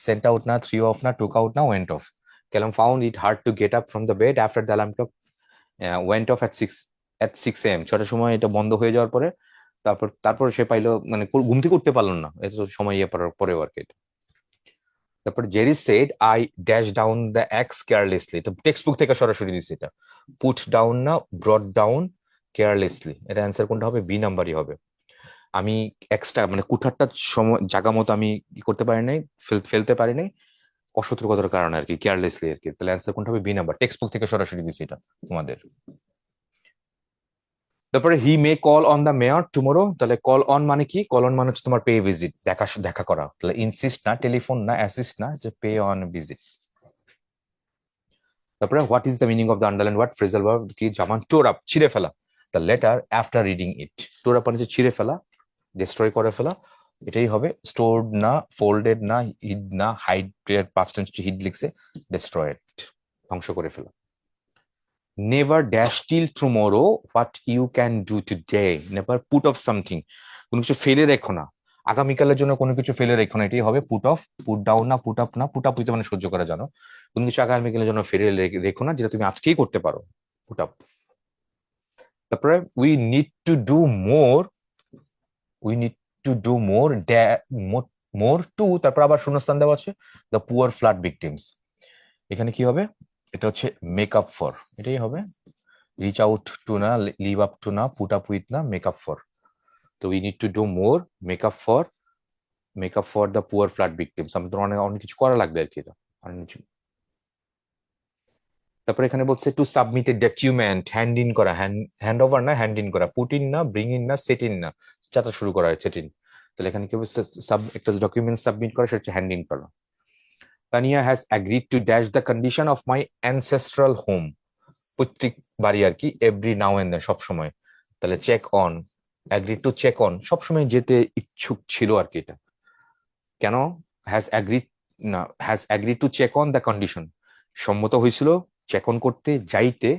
Speaker 1: Sent out na, 3 off na, took out na, went off. Kalam found it hard to get up from the bed after the alarm clock went off at 6 a.m. ছটার সময় এটা বন্ধ হয়ে যাওয়ার পরে, তারপর সে পাইলো মানে ঘুম থেকে উঠতে পারলো না, এত সময় ইয়ে পড়ার পরেও আর কি। তারপর Jerry said I dash down the x carelessly, এটা টেক্সট বুক থেকে সরাসরি দিচ্ছে, এটা পুট ডাউন না, ব্রড ডাউন কেয়ারলেসলি, এটা অ্যান্সার কোনটা হবে, বি নাম্বারই হবে। আমি এক্সট্রা মানে কুঠারটা সময় জায়গা মতো আমি কি করতে পারি নাই, ফেলতে পারি নাই, অসতর্কতার কারণে আর কি, কেয়ারলেসলি আর কি, তাহলে অ্যান্সার কোনটা হবে, বি নাম্বার, টেক্সট বুক থেকে সরাসরি দিচ্ছে এটা তোমাদের। তারপরে he may call on the mayor tomorrow, তাহলে কল অন মানে কি, কল অন মানে হচ্ছে তোমার পে ভিজিট, দেখা করা, তাহলে ইনসিস্ট না, টেলিফোন না, অ্যাসিস্ট না, যে পে অন ভিজিট। তারপরে what is the meaning of the underline word, phrasal verb কি, জামান টোর আপ, ছিঁড়ে ফেলা, the letter after reading it. Store up মানে হচ্ছে ছিঁড়ে ফেলা, ডিস্ট্রয় করে ফেলা, এটাই হবে। স্টোরড না, ফোল্ডেড না, হিড না, হাইড এর পাস্ট টেন্স হিড লিখছে, ডিস্ট্রয়েড ধ্বংস করে ফেলা। Never dash till tomorrow what you can do today, never put off something, কোনো কিছু ফেলে রেখো না, আগামীকালের জন্য কোনো কিছু ফেলে রেখো না, এটাই হবে পুট অফ। পুট ডাউন না, পুট আপ না, পুট আপ হইতে মানে সহ্য করা জানো, কোনো কিছু আগামীকালের জন্য ফেলে রেখো না যেটা তুমি আজকেই করতে পারো, পুট আপ। তারপরে we need to do more, we need to do more, more to, তারপর আবার শূন্যস্থান দেওয়া আছে, দ্য পুয়ার ফ্লাড ভিকটিমস। এখানে কি হবে, এটা হচ্ছে মেক আপ ফর, এটাই হবে। রিচ আউট টু না, লিভ আপ টু না, পুট আপ উইথ না, মেক আপ ফর। তো we need to do more, make up for, make up for the poor flood victims, আমাদের অনেক অনেক কিছু করা লাগবে আর কি, এটা অনেক কিছু। তারপরে এখানে বলছে to submit A document, hand in করা, হ্যান্ড ওভার না, হ্যান্ড ইন করা, পুট ইন না, ব্রিং ইন না, সেট ইন না, যাত্রা শুরু করা, সেট ইন। তাহলে এখানে কি হবে, একটা ডকুমেন্ট সাবমিট করা, সেটা হচ্ছে হ্যান্ড ইন করা। Tania has agreed two dash the condition of my ancestral home, পৈতৃক বাড়ি আর কি, এভরি নাও এন্ড দেন, সবসময়। তাহলে check on, agreed to check on, সবসময় যেতে ইচ্ছুক ছিল আর কি, এটা কেন, হ্যাজ অ্যাগ্রিড না, has agreed to check on the condition, সম্মত হয়েছিল চেক অন করতে, যাইতে,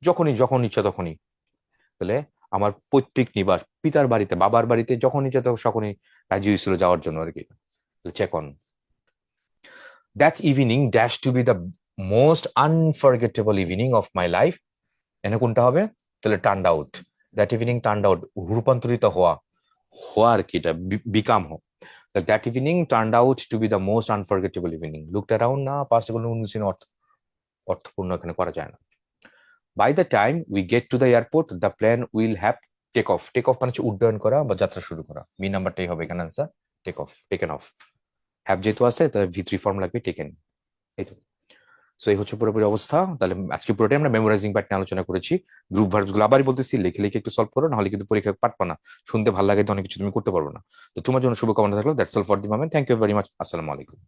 Speaker 1: যখনই, যখন ইচ্ছা তখনই। তাহলে আমার পৈতৃক নিবাস, পিতার বাড়িতে, বাবার বাড়িতে যখন ইচ্ছা তখনই রাজি হয়েছিল যাওয়ার জন্য আর কি, check on. That evening dash to be the most unforgettable evening of my life, এনে কোনটা হবে, তাহলে turned out, that evening turned out, রূপান্তরিত হওয়া, হওয়া আর কি, এটা বিকাম হো। That evening turned out to be the most unforgettable evening, looked around না, পাস্ট কোনো অর্থপূর্ণ এখানে করা যায় না। By the time we get to the airport the plane will have take of, take off মানে হচ্ছে উড্ডয়ন করা বা যাত্রা শুরু করা, বি নাম্বারটাই হবে এখানে answer, take off, taken off. Have যেহেতু আছে তাহলে ভি3 ফর্ম লাগবে, টেকেন, এই তো। সো এই হচ্ছে পুরোপুরি অবস্থা। তাহলে আজকে পুরোটাই আমরা মেমোরাইজিং পার্ট নিয়ে আলোচনা করেছি। গ্রুপ ভার্বস গুলো আবারই বলতেছি, লিখে লিখে একটু সলভ করো, নাহলে কিন্তু পরীক্ষায় পারবা না, শুনতে ভালো লাগে তো অনেক কিছু তুমি করতে পারবে না। তো তোমার জন্য শুভকামনা থাকলো। That's all for the moment, thank you very much, আসসালামু আলাইকুম।